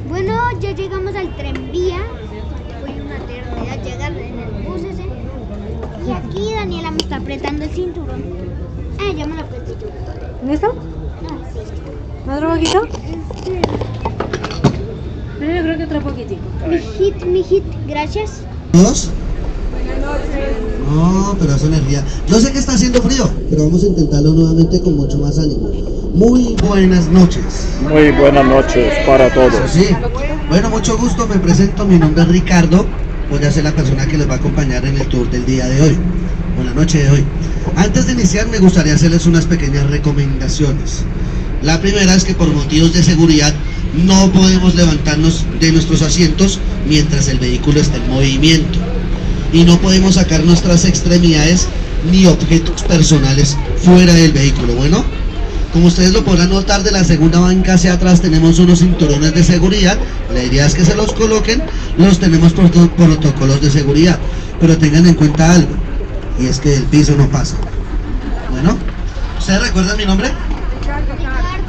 Bueno, ya llegamos al tren vía. Fue una eternidad llegar en el bus ese. Y aquí Daniela me está apretando el cinturón. Ya me lo apreté yo. ¿Listo? Sí. ¿Otro poquito? Pero yo creo que otro poquitico. Mi hit, gracias. ¿Dos? No, pero hace energía. Yo sé que está haciendo frío, pero vamos a intentarlo nuevamente con mucho más ánimo. Muy buenas noches. Muy buenas noches para todos. Sí. Bueno, mucho gusto, me presento, mi nombre es Ricardo. Voy a ser la persona que les va a acompañar en el tour del día de hoy, o la noche de hoy. Antes de iniciar me gustaría hacerles unas pequeñas recomendaciones. La primera es que por motivos de seguridad no podemos levantarnos de nuestros asientos mientras el vehículo está en movimiento. Y no podemos sacar nuestras extremidades ni objetos personales fuera del vehículo. Bueno, como ustedes lo podrán notar, de la segunda banca hacia atrás tenemos unos cinturones de seguridad. La idea es que se los coloquen, los tenemos por protocolos de seguridad, pero tengan en cuenta algo, y es que el piso no pasa. Bueno, ¿ustedes recuerdan mi nombre?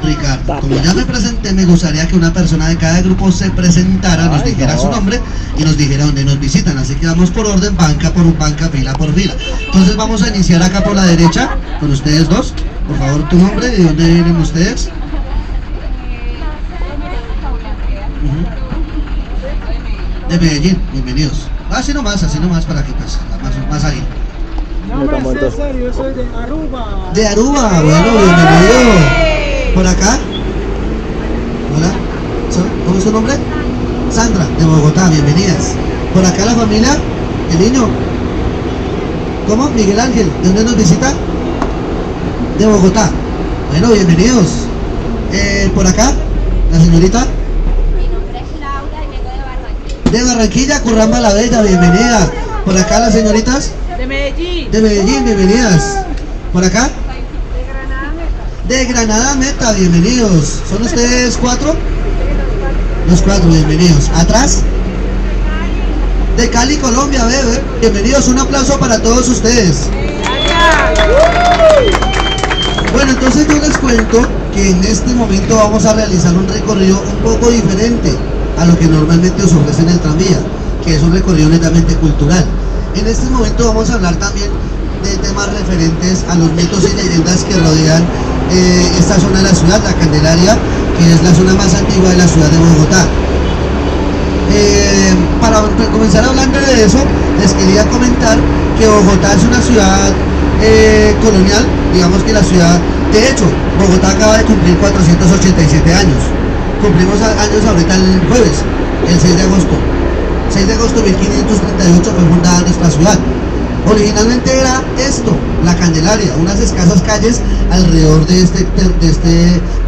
Ricardo. Como ya me presenté, me gustaría que una persona de cada grupo se presentara, nos dijera su nombre y nos dijera dónde nos visitan. Así que vamos por orden, banca por banca, fila por fila. Entonces vamos a iniciar acá por la derecha con ustedes dos. Por favor, tu nombre, ¿de dónde vienen ustedes? De Medellín, bienvenidos. Así nomás para que pues más ahí. No, César, yo soy de Aruba. De Aruba, bueno, bienvenido. ¿Por acá? Hola. ¿Cómo es su nombre? Sandra, de Bogotá, bienvenidas. ¿Por acá la familia? ¿El niño? ¿Cómo? Miguel Ángel, ¿de dónde nos visita? De Bogotá. Bueno, bienvenidos. ¿Por acá? ¿La señorita? Mi nombre es Laura y vengo de Barranquilla. De Barranquilla, Curramba la Bella, bienvenida. ¿Por acá las señoritas? De Medellín. De Medellín, bienvenidas. ¿Por acá? De Granada Meta, bienvenidos. ¿Son ustedes cuatro? Los cuatro, bienvenidos. ¿Atrás? De Cali, Colombia, bebé. Bienvenidos, un aplauso para todos ustedes. Bueno, entonces yo les cuento que en este momento vamos a realizar un recorrido un poco diferente a lo que normalmente os ofrecen el tranvía, que es un recorrido netamente cultural. En este momento vamos a hablar también de temas referentes a los mitos y leyendas que rodean esta zona de la ciudad, la Candelaria, que es la zona más antigua de la ciudad de Bogotá. Para comenzar hablando de eso, les quería comentar que Bogotá es una ciudad colonial, digamos que la ciudad, de hecho, Bogotá acaba de cumplir 487 años. Cumplimos años ahorita el jueves, el 6 de agosto. 6 de agosto de 1538 fue fundada nuestra ciudad. Originalmente era esto, la Candelaria, unas escasas calles alrededor de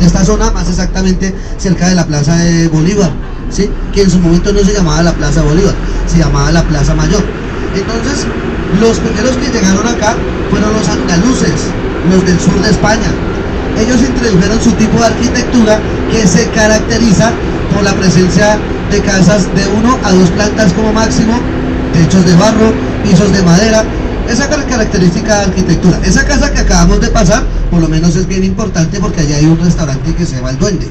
esta zona, más exactamente cerca de la Plaza de Bolívar, ¿sí? Que en su momento no se llamaba la Plaza Bolívar, se llamaba la Plaza Mayor. Entonces, los primeros que llegaron acá fueron los andaluces, los del sur de España. Ellos introdujeron su tipo de arquitectura que se caracteriza por la presencia de casas de 1 a 2 plantas como máximo, techos de barro, pisos de madera. Esa característica de arquitectura. Esa casa que acabamos de pasar, por lo menos es bien importante porque allá hay un restaurante que se llama El Duende.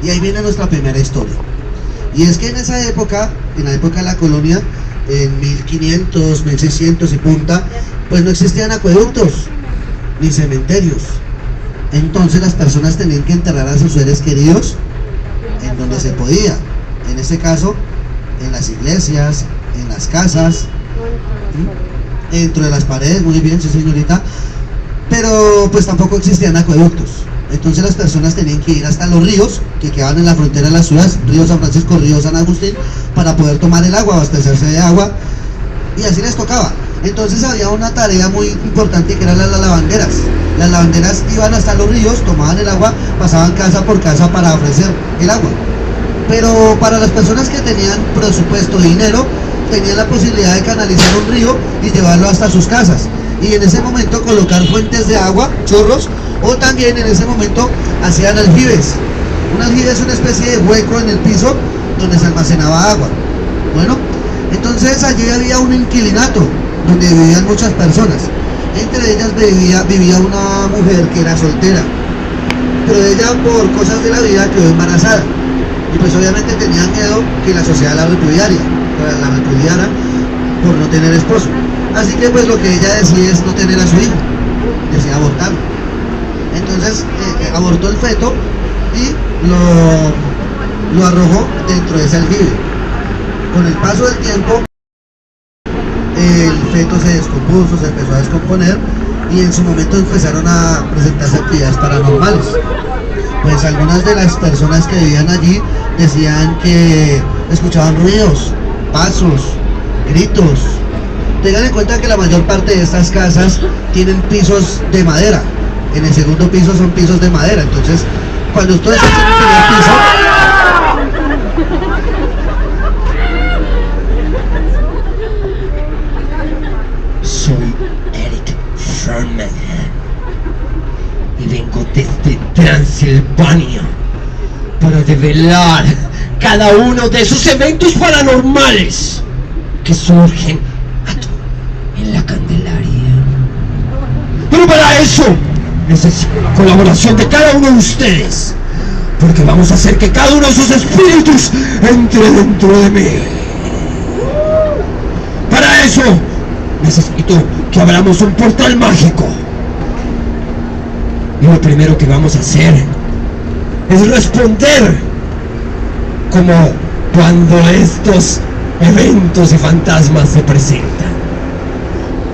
Y ahí viene nuestra primera historia. Y es que en esa época, en la época de la colonia, en 1500, 1600 y punta, pues no existían acueductos ni cementerios. Entonces las personas tenían que enterrar a sus seres queridos en donde se podía. En este caso, en las iglesias, en las casas, dentro de las paredes, muy bien, sí señorita, pero pues tampoco existían acueductos. Entonces las personas tenían que ir hasta los ríos que quedaban en la frontera de la ciudad, río San Francisco, río San Agustín, para poder tomar el agua, abastecerse de agua, y así les tocaba. Entonces había una tarea muy importante que eran las lavanderas. Las lavanderas iban hasta los ríos, tomaban el agua, pasaban casa por casa para ofrecer el agua. Pero para las personas que tenían presupuesto de dinero, tenían la posibilidad de canalizar un río y llevarlo hasta sus casas. Y en ese momento colocar fuentes de agua, chorros, o también en ese momento hacían aljibes. Un aljibe es una especie de hueco en el piso donde se almacenaba agua. Bueno, entonces allí había un inquilinato donde vivían muchas personas. Entre ellas vivía una mujer que era soltera, pero ella por cosas de la vida quedó embarazada. y pues obviamente tenían miedo que la sociedad la repudiara por no tener esposo. Así que pues lo que ella decide es no tener a su hijo, decide abortarlo. Entonces abortó el feto y lo arrojó dentro de ese aljibe. Con el paso del tiempo el feto se descompuso, se empezó a descomponer y en su momento empezaron a presentarse actividades paranormales. Pues algunas de las personas que vivían allí decían que escuchaban ruidos, pasos, gritos. Tengan en cuenta que la mayor parte de estas casas tienen pisos de madera. En el segundo piso son pisos de madera. Entonces, cuando ustedes están en el primer piso, soy Eric Sherman y vengo desde Transilvania para develar cada uno de esos eventos paranormales que surgen en la Candelaria. Pero para eso necesito la colaboración de cada uno de ustedes, porque vamos a hacer que cada uno de esos espíritus entre dentro de mí. Para eso necesito que abramos un portal mágico. Y lo primero que vamos a hacer es responder como cuando estos eventos y fantasmas se presentan.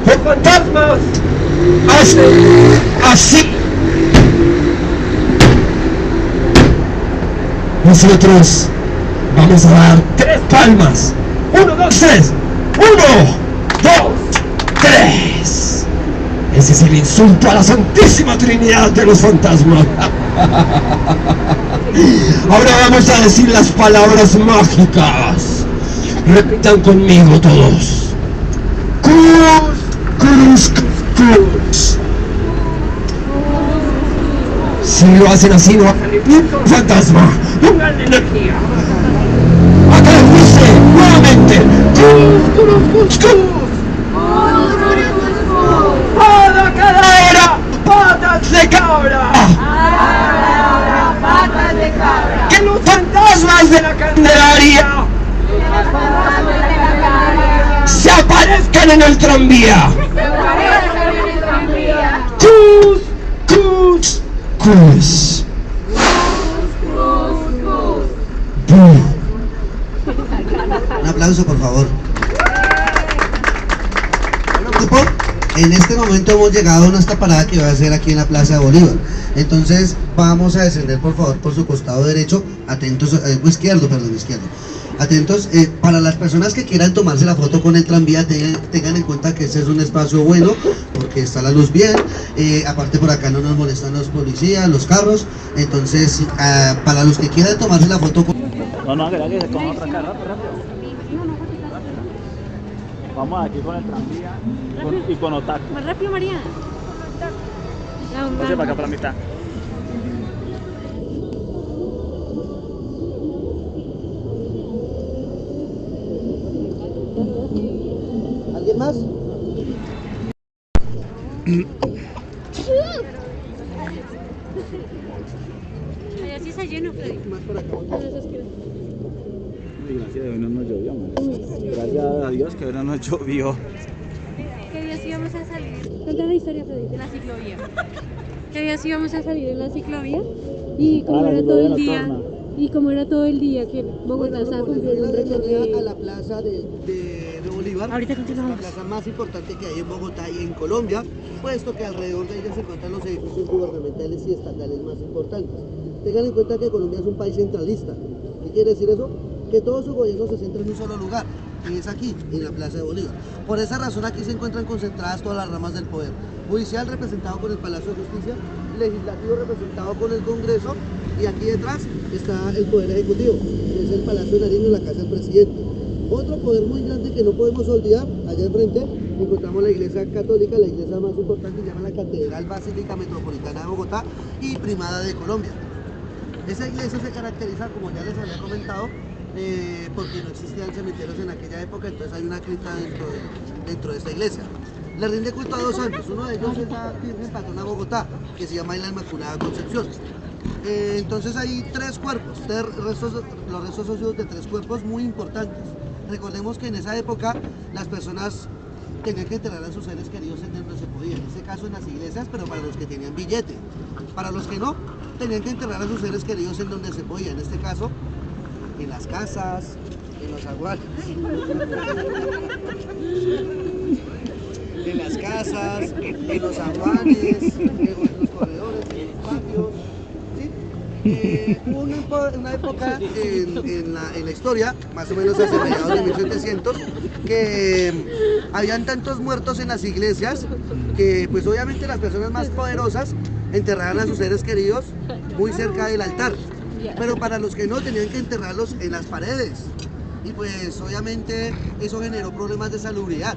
Los fantasmas hacen así. Nosotros vamos a dar 3 palmas. 1, 2, 3. 1, 2, 3. Ese es el insulto a la Santísima Trinidad de los fantasmas. Ahora vamos a decir las palabras mágicas. Repitan conmigo todos. Cruz, cruz, cruz. Si lo hacen así, no va a salir ningún fantasma. Pongan energía. Acá dice nuevamente. Cruz, cruz, cruz, cruz. ¡Cada cadera! ¡Patas de cabra! Patas de cabra. ¡Que los fantasmas de la Candelaria se aparezcan en el tranvía! ¡Cruz! ¡Cruz! ¡Cruz! un aplauso por favor. En este momento hemos llegado a nuestra parada que va a ser aquí en la Plaza de Bolívar. Entonces vamos a descender por favor por su costado derecho, atentos, izquierdo. Atentos, para las personas que quieran tomarse la foto con el tranvía, tengan en cuenta que ese es un espacio bueno, porque está la luz bien, aparte por acá no nos molestan los policías, los carros, entonces para los que quieran tomarse la foto con... No, que se coma otra cara, rápido. Vamos aquí con el tranvía y con Otaku. Más rápido, María. Oye, para acá, para la mitad. ¿Alguien más? Allá sí está lleno, Freddy. Más por acá. Y gracias a Dios no nos llovió, man. Gracias a Dios que no nos llovió. ¿Qué día sí íbamos a salir? Cuenta la historia, Freddy, de la ciclovía. ¿Qué día sí íbamos a salir en la ciclovía? Y como era todo el día... Y como era todo el día que Bogotá estaba cumpliendo un recorrido a la plaza de Bolívar. Ahorita es la continuamos. plaza más importante que hay en Bogotá y en Colombia, puesto que alrededor de ella se encuentran los edificios gubernamentales y estatales más importantes. Tengan en cuenta que Colombia es un país centralista. ¿Qué quiere decir eso? Que todo su gobierno se centra en un solo lugar, y es aquí, en la Plaza de Bolívar. Por esa razón aquí se encuentran concentradas todas las ramas del poder. Judicial representado con el Palacio de Justicia, legislativo representado con el Congreso, y aquí detrás está el Poder Ejecutivo, que es el Palacio de Nariño y la Casa del Presidente. Otro poder muy grande que no podemos olvidar, allá enfrente encontramos la iglesia católica, la iglesia más importante, se llama la Catedral Basílica Metropolitana de Bogotá y Primada de Colombia. Esa iglesia se caracteriza, como ya les había comentado, porque no existían cementerios en aquella época, entonces hay una cripta dentro de esta iglesia. Le rinde culto a 2 santos, uno de ellos es la Virgen Patrona de Bogotá, que se llama la Inmaculada Concepción. Entonces hay tres cuerpos, los restos óseos de tres cuerpos muy importantes. Recordemos que en esa época las personas tenían que enterrar a sus seres queridos en donde se podía, en este caso en las iglesias, pero para los que tenían billete. Para los que no, tenían que enterrar a sus seres queridos en donde se podía, en este caso en las casas, en los aguajes, en las casas, en los aguanes, en los corredores, en los patios. Hubo una época en la historia, más o menos hacia mediados de 1700, que habían tantos muertos en las iglesias que pues obviamente las personas más poderosas enterraban a sus seres queridos muy cerca del altar, pero para los que no tenían que enterrarlos en las paredes, y pues obviamente eso generó problemas de salubridad.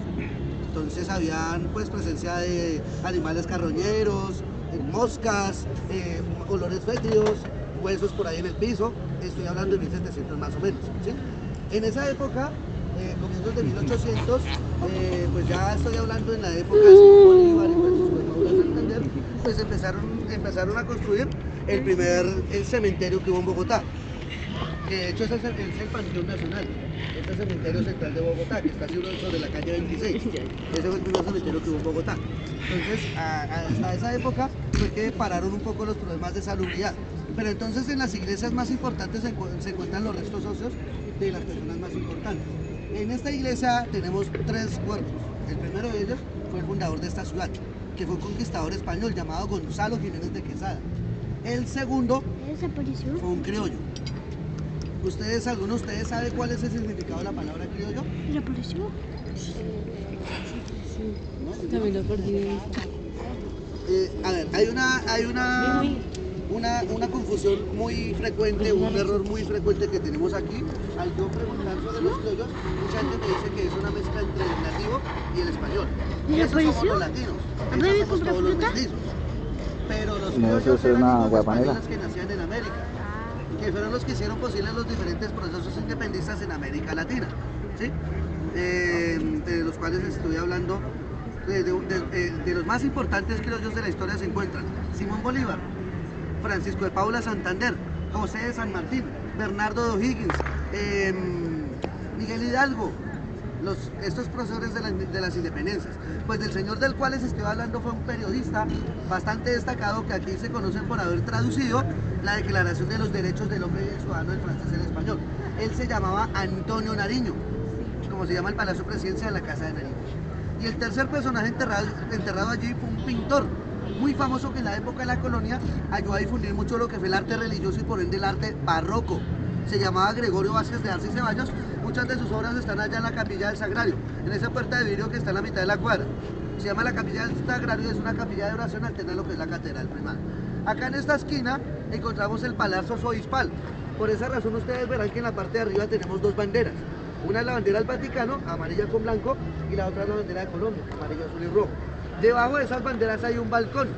Entonces habían pues presencia de animales carroñeros, moscas, olores fétidos, huesos por ahí en el piso. Estoy hablando de 1700 más o menos, ¿sí? En esa época, comienzos de 1800, pues ya estoy hablando en la época de Simón Bolívar y Francisco de Paula Santander, pues empezaron a construir el primer cementerio que hubo en Bogotá, que de hecho es el Panteón Nacional, es el cementerio central de Bogotá, que está sobre la calle 26. Ese fue el primer cementerio que hubo en Bogotá. Entonces, hasta esa época fue que pararon un poco los problemas de salubridad. Pero entonces en las iglesias más importantes se encuentran los restos óseos de las personas más importantes. En esta iglesia tenemos tres cuerpos. El primero de ellos fue el fundador de esta ciudad, que fue un conquistador español llamado Gonzalo Jiménez de Quesada. El segundo fue un criollo. ¿Alguno de ustedes sabe cuál es el significado de la palabra criollo? ¿Desapareció? También lo perdí. A ver, hay una confusión muy frecuente, un error muy frecuente que tenemos aquí. Al yo preguntar sobre los criollos, mucha gente me dice que es una mezcla entre el nativo y el español. Y esos somos los latinos, esos somos todos los mestizos. Pero los criollos eran los españoles que nacían en América, que fueron los que hicieron posible los diferentes procesos independistas en América Latina, ¿sí? De los cuales estoy hablando. De los más importantes criollos de la historia se encuentran Simón Bolívar, Francisco de Paula Santander, José de San Martín, Bernardo de O'Higgins, Miguel Hidalgo, estos profesores de las independencias. Pues del señor del cual les estoy hablando fue un periodista bastante destacado que aquí se conoce por haber traducido la Declaración de los Derechos del Hombre y del Ciudadano del francés al español. Él se llamaba Antonio Nariño, como se llama el Palacio Presidencial de la Casa de Nariño. Y el tercer personaje enterrado allí fue un pintor muy famoso que en la época de la colonia ayudó a difundir mucho lo que fue el arte religioso y por ende el arte barroco. Se llamaba Gregorio Vázquez de Arce y Ceballos. Muchas de sus obras están allá en la Capilla del Sagrario, en esa puerta de vidrio que está en la mitad de la cuadra. Se llama la Capilla del Sagrario y es una capilla de oración alterna a lo que es la Catedral Primada. Acá en esta esquina encontramos el Palazzo Arzobispal. Por esa razón ustedes verán que en la parte de arriba tenemos dos banderas. Una es la bandera del Vaticano, amarilla con blanco, y la otra es la bandera de Colombia, amarillo, azul y rojo. Debajo de esas banderas hay un balcón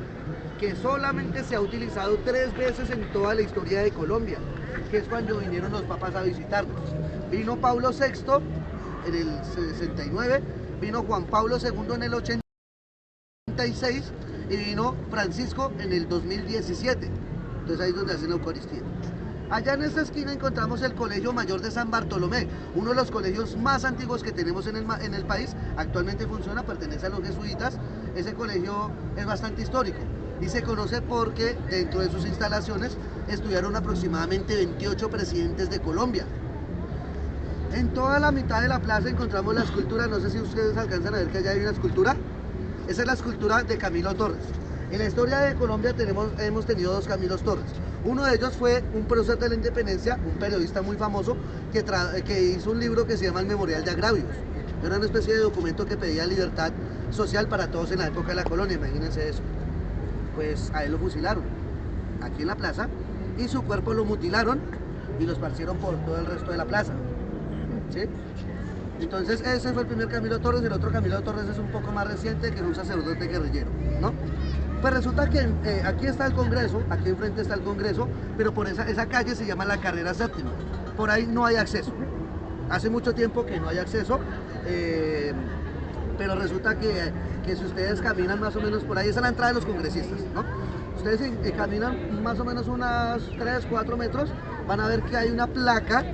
que solamente se ha utilizado 3 veces en toda la historia de Colombia, que es cuando vinieron los papas a visitarnos. Vino Pablo VI en el 69, vino Juan Pablo II en el 86 y vino Francisco en el 2017. Entonces ahí es donde hacen la Eucaristía. Allá en esta esquina encontramos el Colegio Mayor de San Bartolomé, uno de los colegios más antiguos que tenemos en el país. Actualmente funciona, pertenece a los jesuitas. Ese colegio es bastante histórico y se conoce porque dentro de sus instalaciones estudiaron aproximadamente 28 presidentes de Colombia. En toda la mitad de la plaza encontramos la escultura, no sé si ustedes alcanzan a ver que allá hay una escultura. Esa es la escultura de Camilo Torres. En la historia de Colombia hemos tenido 2 Camilos Torres. Uno de ellos fue un prócer de la independencia, un periodista muy famoso que hizo un libro que se llama El Memorial de Agravios. Era una especie de documento que pedía libertad social para todos en la época de la colonia, imagínense eso. Pues a él lo fusilaron aquí en la plaza y su cuerpo lo mutilaron y lo esparcieron por todo el resto de la plaza, ¿sí? Entonces ese fue el primer Camilo Torres. El otro Camilo Torres es un poco más reciente, que es un sacerdote guerrillero, ¿no? Pues resulta que aquí está el Congreso, aquí enfrente está el Congreso, pero por esa calle se llama la Carrera Séptima. Por ahí no hay acceso. Hace mucho tiempo que no hay acceso, pero resulta que si ustedes caminan más o menos por ahí, esa es la entrada de los congresistas, ¿no? Ustedes caminan más o menos unas 3, 4 metros, van a ver que hay una placa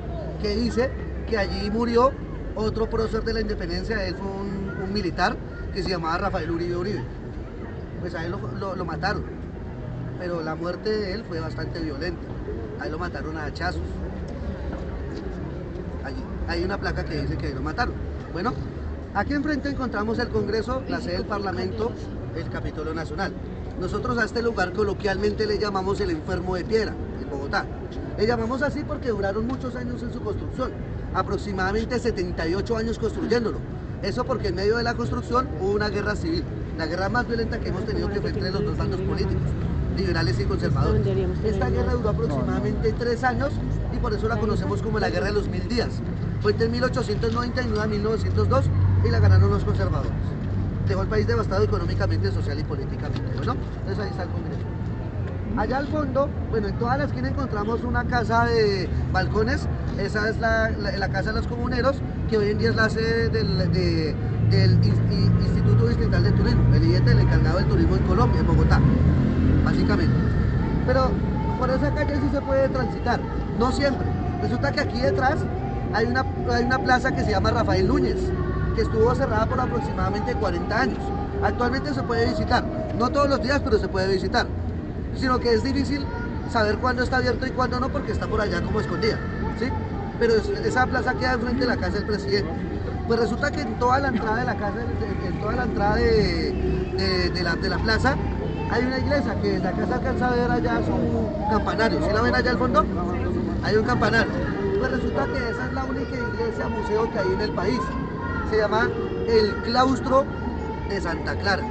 que dice que allí murió otro prócer de la independencia. Él fue un militar que se llamaba Rafael Uribe Uribe. Pues a él lo mataron, pero la muerte de él fue bastante violenta. A él lo mataron a hachazos. Allí hay una placa que dice que lo mataron. Bueno, aquí enfrente encontramos el Congreso, la sede del Parlamento, el Capitolio Nacional. Nosotros a este lugar coloquialmente le llamamos el enfermo de piedra, en Bogotá. Le llamamos así porque duraron muchos años en su construcción, aproximadamente 78 años construyéndolo. Eso porque en medio de la construcción hubo una guerra civil, la guerra más violenta que hemos tenido que enfrentar los dos bandos políticos, liberales y conservadores. Esta guerra duró aproximadamente 3 años y por eso la conocemos como la Guerra de los 1000 días. Fue entre 1899 a 1902 y la ganaron los conservadores. Dejó el país devastado económicamente, social y políticamente. Bueno, entonces ahí está el Congreso. Allá al fondo, bueno, en toda la esquina encontramos una casa de balcones. Esa es la casa de los comuneros, que hoy en día es la sede del Instituto Distrital de Turismo, el IET, el encargado del turismo en Colombia, en Bogotá, básicamente. Pero por esa calle sí se puede transitar, no siempre. Resulta que aquí detrás hay una plaza que se llama Rafael Núñez, que estuvo cerrada por aproximadamente 40 años. Actualmente se puede visitar, no todos los días, pero se puede visitar, sino que es difícil saber cuándo está abierto y cuándo no, porque está por allá como escondida, ¿sí? Pero esa plaza queda enfrente de la casa del presidente. Pues resulta que en toda la entrada de la casa, en toda la entrada de la plaza, hay una iglesia que desde acá se alcanza a ver allá su campanario. ¿Sí la ven allá al fondo? Hay un campanario. Pues resulta que esa es la única iglesia museo que hay en el país. Se llama el Claustro de Santa Clara.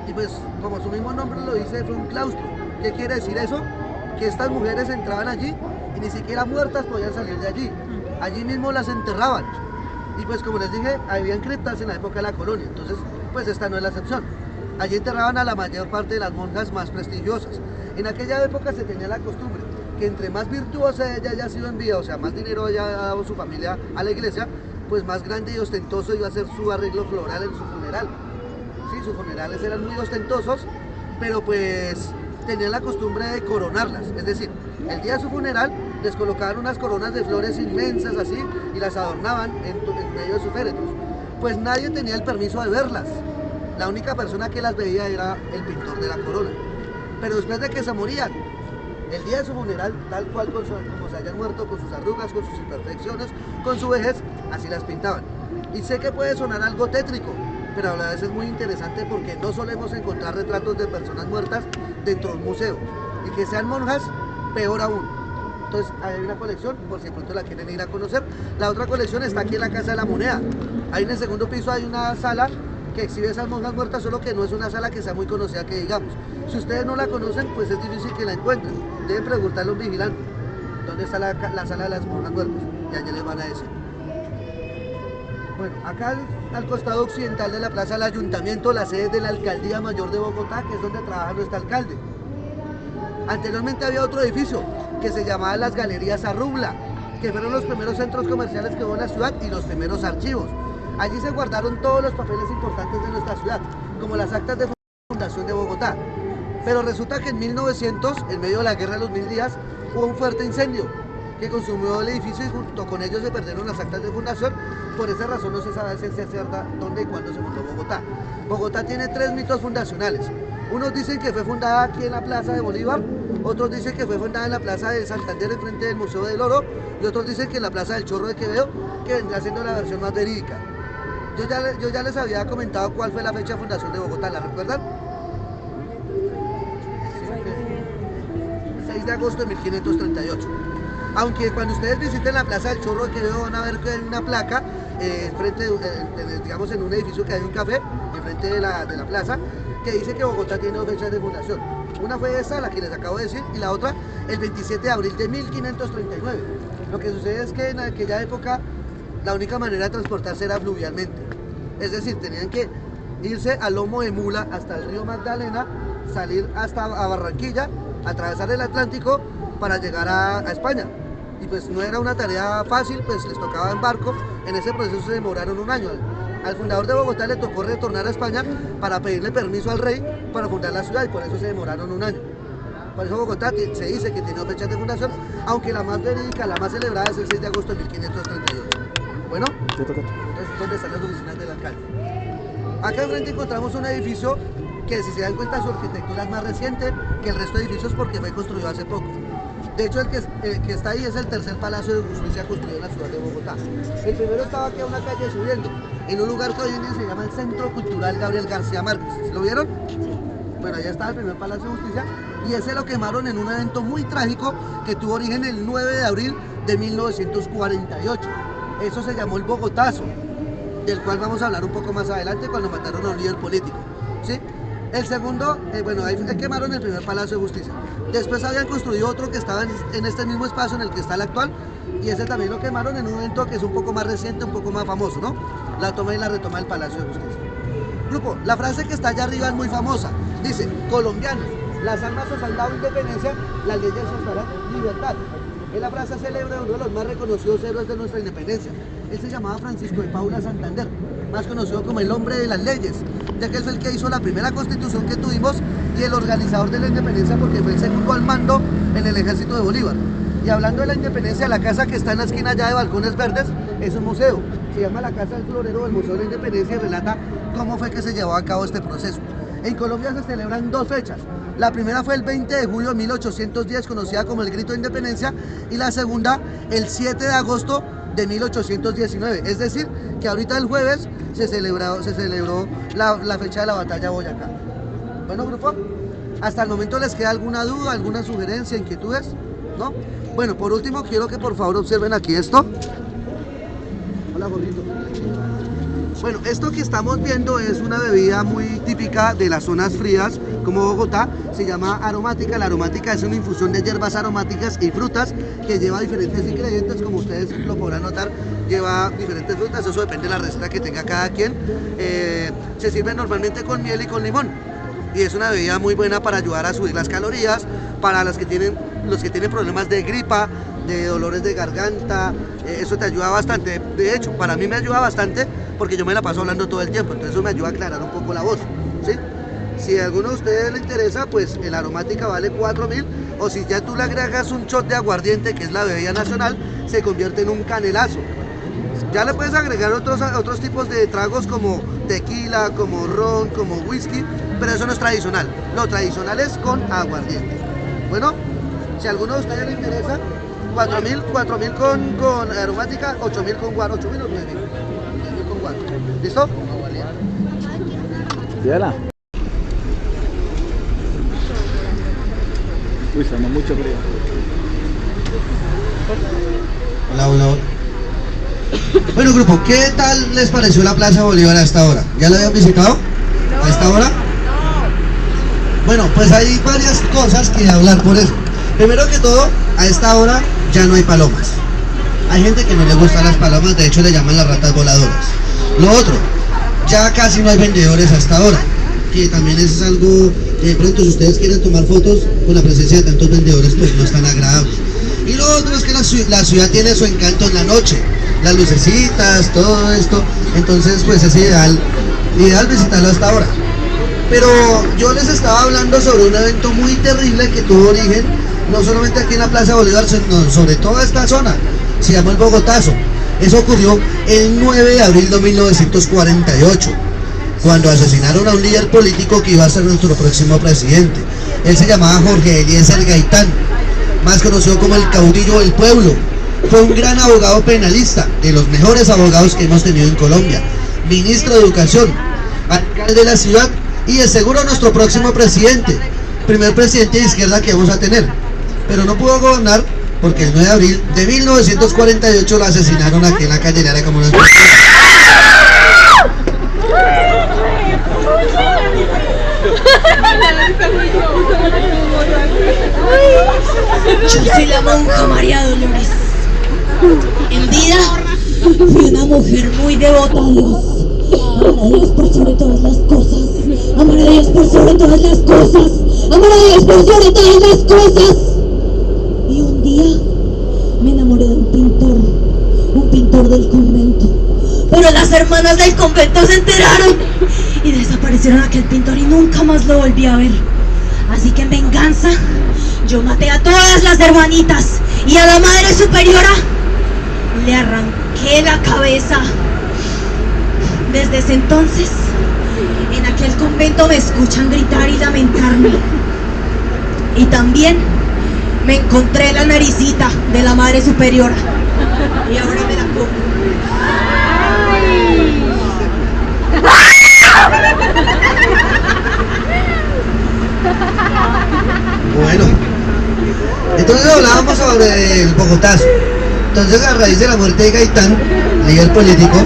Y pues, como su mismo nombre lo dice, fue un claustro. ¿Qué quiere decir eso? Que estas mujeres entraban allí y ni siquiera muertas podían salir de allí. Allí mismo las enterraban. Y pues, como les dije, habían criptas en la época de la colonia. Entonces, pues esta no es la excepción. Allí enterraban a la mayor parte de las monjas más prestigiosas. En aquella época se tenía la costumbre que entre más virtuosa ella haya sido en vida, o sea, más dinero haya dado su familia a la iglesia, pues más grande y ostentoso iba a ser su arreglo floral en su funeral. Sí, sus funerales eran muy ostentosos, pero pues tenían la costumbre de coronarlas. Es decir, el día de su funeral les colocaban unas coronas de flores inmensas así y las adornaban en medio de sus féretros. Pues nadie tenía el permiso de verlas. La única persona que las veía era el pintor de la corona. Pero después de que se morían, el día de su funeral, tal cual como se hayan muerto, con sus arrugas, con sus imperfecciones, con su vejez, así las pintaban. Y sé que puede sonar algo tétrico, pero a la vez es muy interesante porque no solemos encontrar retratos de personas muertas dentro de un museo. Y que sean monjas, peor aún. Entonces hay una colección, por si de pronto la quieren ir a conocer. La otra colección está aquí en la Casa de la Moneda. Ahí en el segundo piso hay una sala que exhibe esas monjas muertas, solo que no es una sala que sea muy conocida, que digamos. Si ustedes no la conocen, pues es difícil que la encuentren. Deben preguntarle a un vigilante dónde está la sala de las monjas muertas, y allá les van a decir. Bueno, acá al costado occidental de la plaza del Ayuntamiento, la sede de la Alcaldía Mayor de Bogotá, que es donde trabaja nuestro alcalde. Anteriormente había otro edificio que se llamaba las Galerías Arrubla, que fueron los primeros centros comerciales que hubo en la ciudad y los primeros archivos. Allí se guardaron todos los papeles importantes de nuestra ciudad, como las actas de fundación de Bogotá. Pero resulta que en 1900, en medio de la Guerra de los 1000 días, hubo un fuerte incendio que consumió el edificio y junto con ellos se perdieron las actas de fundación. Por esa razón no se sabe cierta dónde y cuándo se fundó Bogotá. Bogotá tiene 3 mitos fundacionales. Unos dicen que fue fundada aquí en la Plaza de Bolívar, otros dicen que fue fundada en la Plaza de Santander, enfrente del Museo del Oro, y otros dicen que en la Plaza del Chorro de Quevedo, que vendrá siendo la versión más verídica. Yo ya les había comentado cuál fue la fecha de fundación de Bogotá, ¿la recuerdan? 6 de agosto de 1538. Aunque cuando ustedes visiten la Plaza del Chorro de Quevedo van a ver que hay una placa digamos en un edificio que hay un café enfrente de la plaza, que dice que Bogotá tiene 2 fechas de fundación. Una fue esa, la que les acabo de decir, y la otra el 27 de abril de 1539. Lo que sucede es que en aquella época la única manera de transportarse era fluvialmente. Es decir, tenían que irse a lomo de mula hasta el río Magdalena, salir hasta a Barranquilla, atravesar el Atlántico para llegar a España. Y pues no era una tarea fácil, pues les tocaba en barco. En ese proceso se demoraron un año. Al fundador de Bogotá le tocó retornar a España para pedirle permiso al rey para fundar la ciudad y por eso se demoraron un año. Por eso Bogotá se dice que tiene 2 fechas de fundación, aunque la más verídica, la más celebrada es el 6 de agosto de 1538. Bueno, entonces ¿dónde están las oficinas del alcalde? Acá enfrente encontramos un edificio que, si se dan cuenta, su arquitectura es más reciente que el resto de edificios porque fue construido hace poco. De hecho, el que está ahí es el tercer Palacio de Justicia construido en la ciudad de Bogotá. El primero estaba aquí a una calle subiendo, en un lugar que hoy en día se llama el Centro Cultural Gabriel García Márquez. ¿Sí lo vieron? Bueno, allá estaba el primer Palacio de Justicia y ese lo quemaron en un evento muy trágico que tuvo origen el 9 de abril de 1948. Eso se llamó el Bogotazo, del cual vamos a hablar un poco más adelante cuando mataron a un líder político, ¿sí? El segundo, bueno, ahí quemaron el primer Palacio de Justicia. Después habían construido otro que estaba en este mismo espacio en el que está el actual, y ese también lo quemaron en un evento que es un poco más reciente, un poco más famoso, ¿no? La toma y la retoma del Palacio de Justicia. Grupo, la frase que está allá arriba es muy famosa. Dice: colombianos, las armas os han dado independencia, las leyes os darán libertad. Es la frase célebre de uno de los más reconocidos héroes de nuestra independencia. Él se llamaba Francisco de Paula Santander, más conocido como el hombre de las leyes, ya que él fue el que hizo la primera constitución que tuvimos y el organizador de la independencia, porque fue el segundo al mando en el ejército de Bolívar. Y hablando de la independencia, la casa que está en la esquina allá de Balcones Verdes es un museo. Se llama la Casa del Florero del Museo de la Independencia y relata cómo fue que se llevó a cabo este proceso. En Colombia se celebran 2 fechas. La primera fue el 20 de julio de 1810, conocida como el Grito de Independencia, y la segunda el 7 de agosto de 1819. Es decir, que ahorita el jueves se celebró la fecha de la batalla de Boyacá. Bueno, grupo, ¿hasta el momento les queda alguna duda, alguna sugerencia, inquietudes? ¿No? Bueno, por último, quiero que por favor observen aquí esto. Hola, gordito. Bueno, esto que estamos viendo es una bebida muy típica de las zonas frías como Bogotá, se llama aromática. La aromática es una infusión de hierbas aromáticas y frutas que lleva diferentes ingredientes, como ustedes lo podrán notar, lleva diferentes frutas, eso depende de la receta que tenga cada quien. Se sirve normalmente con miel y con limón y es una bebida muy buena para ayudar a subir las calorías, para los que tienen problemas de gripa, de dolores de garganta, eso te ayuda bastante. De hecho, para mí me ayuda bastante porque yo me la paso hablando todo el tiempo, entonces eso me ayuda a aclarar un poco la voz, ¿sí? Si a alguno de ustedes le interesa, pues el aromática vale 4.000, o si ya tú le agregas un shot de aguardiente, que es la bebida nacional, se convierte en un canelazo. Ya le puedes agregar otros tipos de tragos como tequila, como ron, como whisky, pero eso no es tradicional. Lo tradicional es con aguardiente. Bueno, si a alguno de ustedes le interesa, 4.000 con aromática, 8.000 con guaro, 8.000 o 9.000 con guaro. ¿Listo? Dígala. Uy, se llama mucho frío. Hola, hola, hola. Bueno, grupo, ¿qué tal les pareció la Plaza Bolívar a esta hora? ¿Ya la habían visitado? ¿A esta hora? Bueno, pues hay varias cosas que hablar por eso. Primero que todo, a esta hora ya no hay palomas. Hay gente que no le gustan las palomas, de hecho le llaman las ratas voladoras. Lo otro, ya casi no hay vendedores hasta ahora, que también es algo, de pronto si ustedes quieren tomar fotos con la presencia de tantos vendedores, pues no es tan agradable. Y lo otro es que la ciudad tiene su encanto en la noche, las lucecitas, todo esto, entonces pues es ideal visitarlo hasta ahora. Pero yo les estaba hablando sobre un evento muy terrible que tuvo origen, no solamente aquí en la Plaza Bolívar, sino sobre toda esta zona, se llamó el Bogotazo. Eso ocurrió el 9 de abril de 1948, cuando asesinaron a un líder político que iba a ser nuestro próximo presidente. Él se llamaba Jorge Eliezer Gaitán, más conocido como el caudillo del pueblo. Fue un gran abogado penalista, de los mejores abogados que hemos tenido en Colombia, ministro de Educación, alcalde de la ciudad y de seguro nuestro próximo presidente, primer presidente de izquierda que vamos a tener. Pero no pudo gobernar porque el 9 de abril de 1948 lo asesinaron aquí en la calle Lara como una... Yo soy la monja María Dolores. En vida fui una mujer muy devota a Dios. Amar a Dios por sobre todas las cosas. Amar a Dios por sobre todas las cosas. Amar a Dios por sobre todas las cosas. Y un día me enamoré de un pintor del convento. Pero las hermanas del convento se enteraron y desaparecieron a aquel pintor y nunca más lo volví a ver. Así que en venganza, yo maté a todas las hermanitas y a la madre superiora le arranqué la cabeza. Desde ese entonces, en aquel convento me escuchan gritar y lamentarme. Y también me encontré la naricita de la madre superiora y ahora me la como. Bueno, entonces hablábamos sobre el Bogotazo. Entonces, a raíz de la muerte de Gaitán, líder político,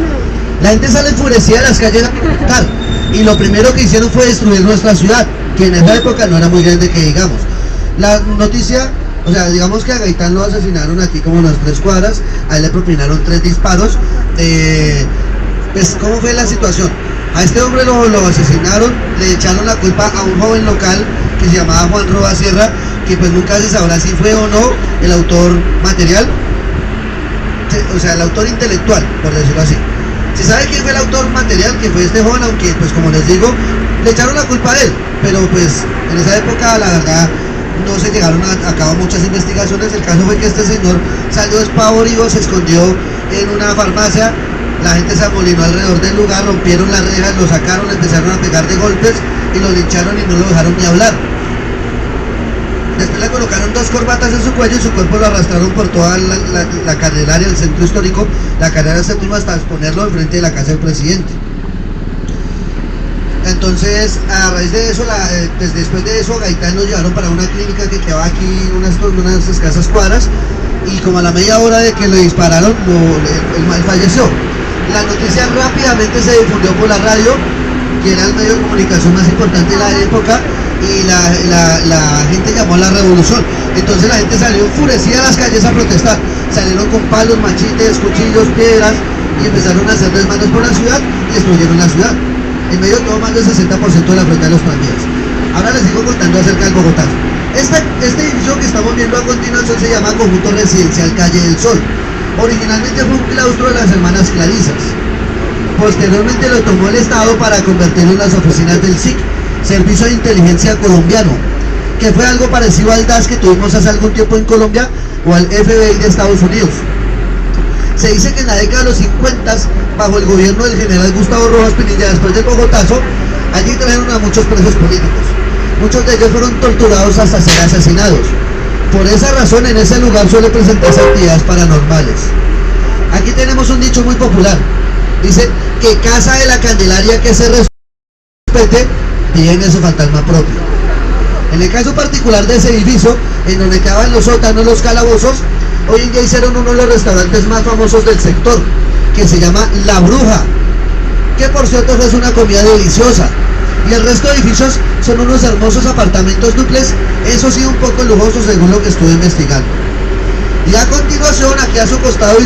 la gente sale enfurecida a las calles a protestar, y lo primero que hicieron fue destruir nuestra ciudad, que en esa época no era muy grande que digamos. La noticia, o sea, digamos que a Gaitán lo asesinaron aquí como unas 3 cuadras, a él le propinaron 3 disparos. Pues, ¿cómo fue la situación? A este hombre lo asesinaron, le echaron la culpa a un joven local que se llamaba Juan Roa Sierra, que pues nunca se sabrá si fue o no el autor material, o sea, el autor intelectual, por decirlo así. Se sabe quién fue el autor material, que fue este joven, aunque pues como les digo, le echaron la culpa a él, pero pues en esa época la verdad no se llegaron a cabo muchas investigaciones. El caso fue que este señor salió despavorido, se escondió en una farmacia, la gente se amolinó alrededor del lugar, rompieron las rejas, lo sacaron, empezaron a pegar de golpes y lo lincharon y no lo dejaron ni hablar. Después le colocaron 2 corbatas en su cuello y su cuerpo lo arrastraron por toda la carreraria del centro histórico, la carrera séptima, hasta exponerlo enfrente de la casa del presidente. Entonces, a raíz de eso, pues después de eso, Gaitán lo llevaron para una clínica que quedaba aquí unas escasas cuadras, y como a la media hora de que le dispararon, el mal falleció. La noticia rápidamente se difundió por la radio, que era el medio de comunicación más importante de la época, y la gente llamó a la revolución. Entonces la gente salió enfurecida a las calles a protestar, salieron con palos, machetes, cuchillos, piedras, y empezaron a hacer desmanes por la ciudad y destruyeron la ciudad. En medio de todo, más del 60% de la flota de los tranvías. Ahora les sigo contando acerca del Bogotazo. Este edificio que estamos viendo a continuación se llama Conjunto Residencial Calle del Sol. Originalmente fue un claustro de las hermanas Clarisas. Posteriormente lo tomó el Estado para convertirlo en las oficinas del SIC, Servicio de Inteligencia Colombiano, que fue algo parecido al DAS que tuvimos hace algún tiempo en Colombia, o al FBI de Estados Unidos. Se dice que en la década de los 50, bajo el gobierno del general Gustavo Rojas Pinilla, después del Bogotazo, allí trajeron a muchos presos políticos. Muchos de ellos fueron torturados hasta ser asesinados. Por esa razón, en ese lugar suele presentarse actividades paranormales. Aquí tenemos un dicho muy popular. Dice que casa de la Candelaria que se respete tiene su fantasma propio. En el caso particular de ese edificio, en donde quedaban los sótanos, los calabozos, hoy en día hicieron uno de los restaurantes más famosos del sector, que se llama La Bruja, que por cierto es una comida deliciosa. Y el resto de edificios son unos hermosos apartamentos duplex, eso sí un poco lujosos según lo que estuve investigando. Y a continuación, aquí a su costado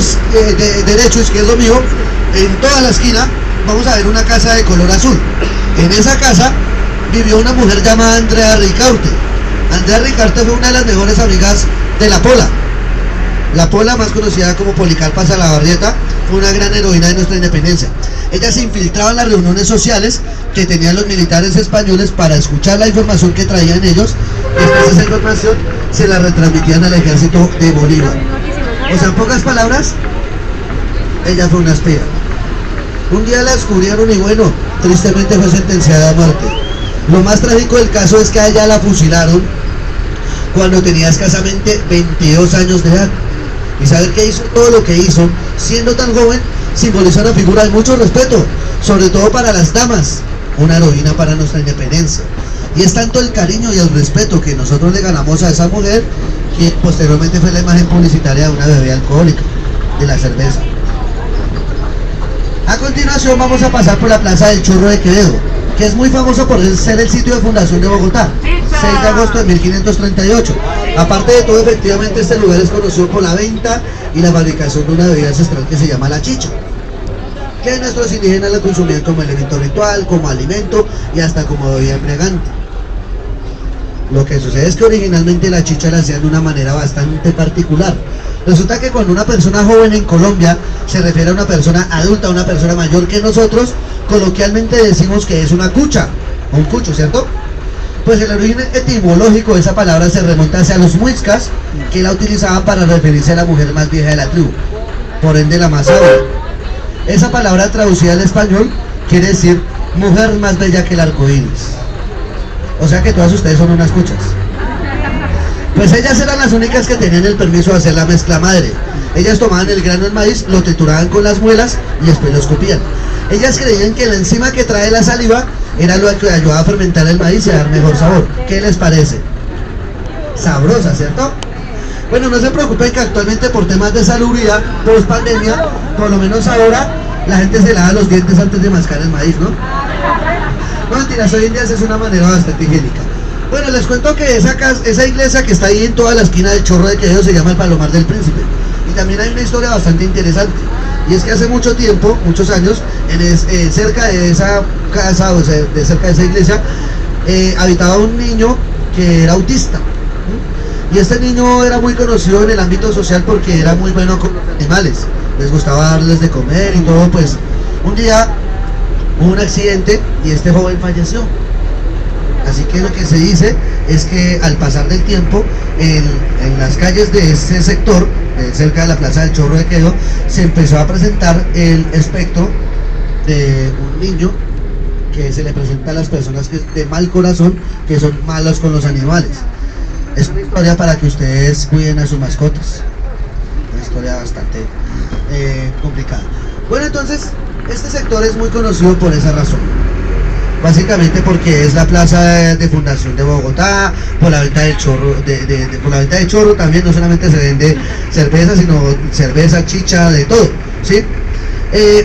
derecho, izquierdo mío, en toda la esquina, vamos a ver una casa de color azul. En esa casa vivió una mujer llamada Andrea Ricaurte. Andrea Ricaurte fue una de las mejores amigas de la Pola. La Pola, más conocida como Policarpa Salabarrieta, fue una gran heroína de nuestra independencia. Ella se infiltraba en las reuniones sociales que tenían los militares españoles para escuchar la información que traían ellos. Después esa información se la retransmitían al ejército de Bolívar. O sea, en pocas palabras, ella fue una espía. Un día la descubrieron y bueno, tristemente fue sentenciada a muerte. Lo más trágico del caso es que a ella la fusilaron cuando tenía escasamente 22 años de edad. Y saber que hizo todo lo que hizo, siendo tan joven, simbolizó una figura de mucho respeto, sobre todo para las damas, una heroína para nuestra independencia. Y es tanto el cariño y el respeto que nosotros le ganamos a esa mujer, que posteriormente fue la imagen publicitaria de una bebida alcohólica, de la cerveza. A continuación vamos a pasar por la Plaza del Chorro de Quevedo, que es muy famoso por ser el sitio de fundación de Bogotá, 6 de agosto de 1538. Aparte de todo, efectivamente este lugar es conocido por la venta y la fabricación de una bebida ancestral que se llama la chicha, que nuestros indígenas la consumían como elemento ritual, como alimento y hasta como bebida embriagante. Lo que sucede es que originalmente la chicha la hacían de una manera bastante particular. Resulta que cuando una persona joven en Colombia se refiere a una persona adulta, a una persona mayor que nosotros, coloquialmente decimos que es una cucha, o un cucho, ¿cierto? Pues el origen etimológico de esa palabra se remonta hacia los muiscas, que la utilizaban para referirse a la mujer más vieja de la tribu, por ende la más sabia. Esa palabra traducida al español quiere decir mujer más bella que el arco iris. O sea que todas ustedes son unas cuchas. Pues ellas eran las únicas que tenían el permiso de hacer la mezcla madre. Ellas tomaban el grano del maíz, lo trituraban con las muelas y después lo escupían. Ellas creían que la enzima que trae la saliva era lo que ayudaba a fermentar el maíz y a dar mejor sabor. ¿Qué les parece? Sabrosa, ¿cierto? Bueno, no se preocupen que actualmente por temas de salubridad, post pandemia, por lo menos ahora, la gente se lava los dientes antes de mascar el maíz, ¿no? No mentiras, hoy en día es una manera bastante higiénica. Bueno, les cuento que esa iglesia que está ahí en toda la esquina del Chorro de Quevedo se llama el Palomar del Príncipe. Y también hay una historia bastante interesante. Y es que hace mucho tiempo, muchos años, cerca de esa casa, o sea, cerca de esa iglesia, habitaba un niño que era autista. Y este niño era muy conocido en el ámbito social porque era muy bueno con los animales. Les gustaba darles de comer y todo. Pues un día hubo un accidente y este joven falleció. Así que lo que se dice es que al pasar del tiempo, en las calles de este sector, cerca de la plaza del Chorro de Quevedo, se empezó a presentar el espectro de un niño que se le presenta a las personas de mal corazón, que son malos con los animales. Es una historia para que ustedes cuiden a sus mascotas. Una historia bastante complicada. Bueno, entonces, este sector es muy conocido por esa razón. Básicamente porque es la plaza de fundación de Bogotá, por la venta del chorro, por la venta de chorro también no solamente se vende cerveza, sino cerveza, chicha, de todo, ¿sí?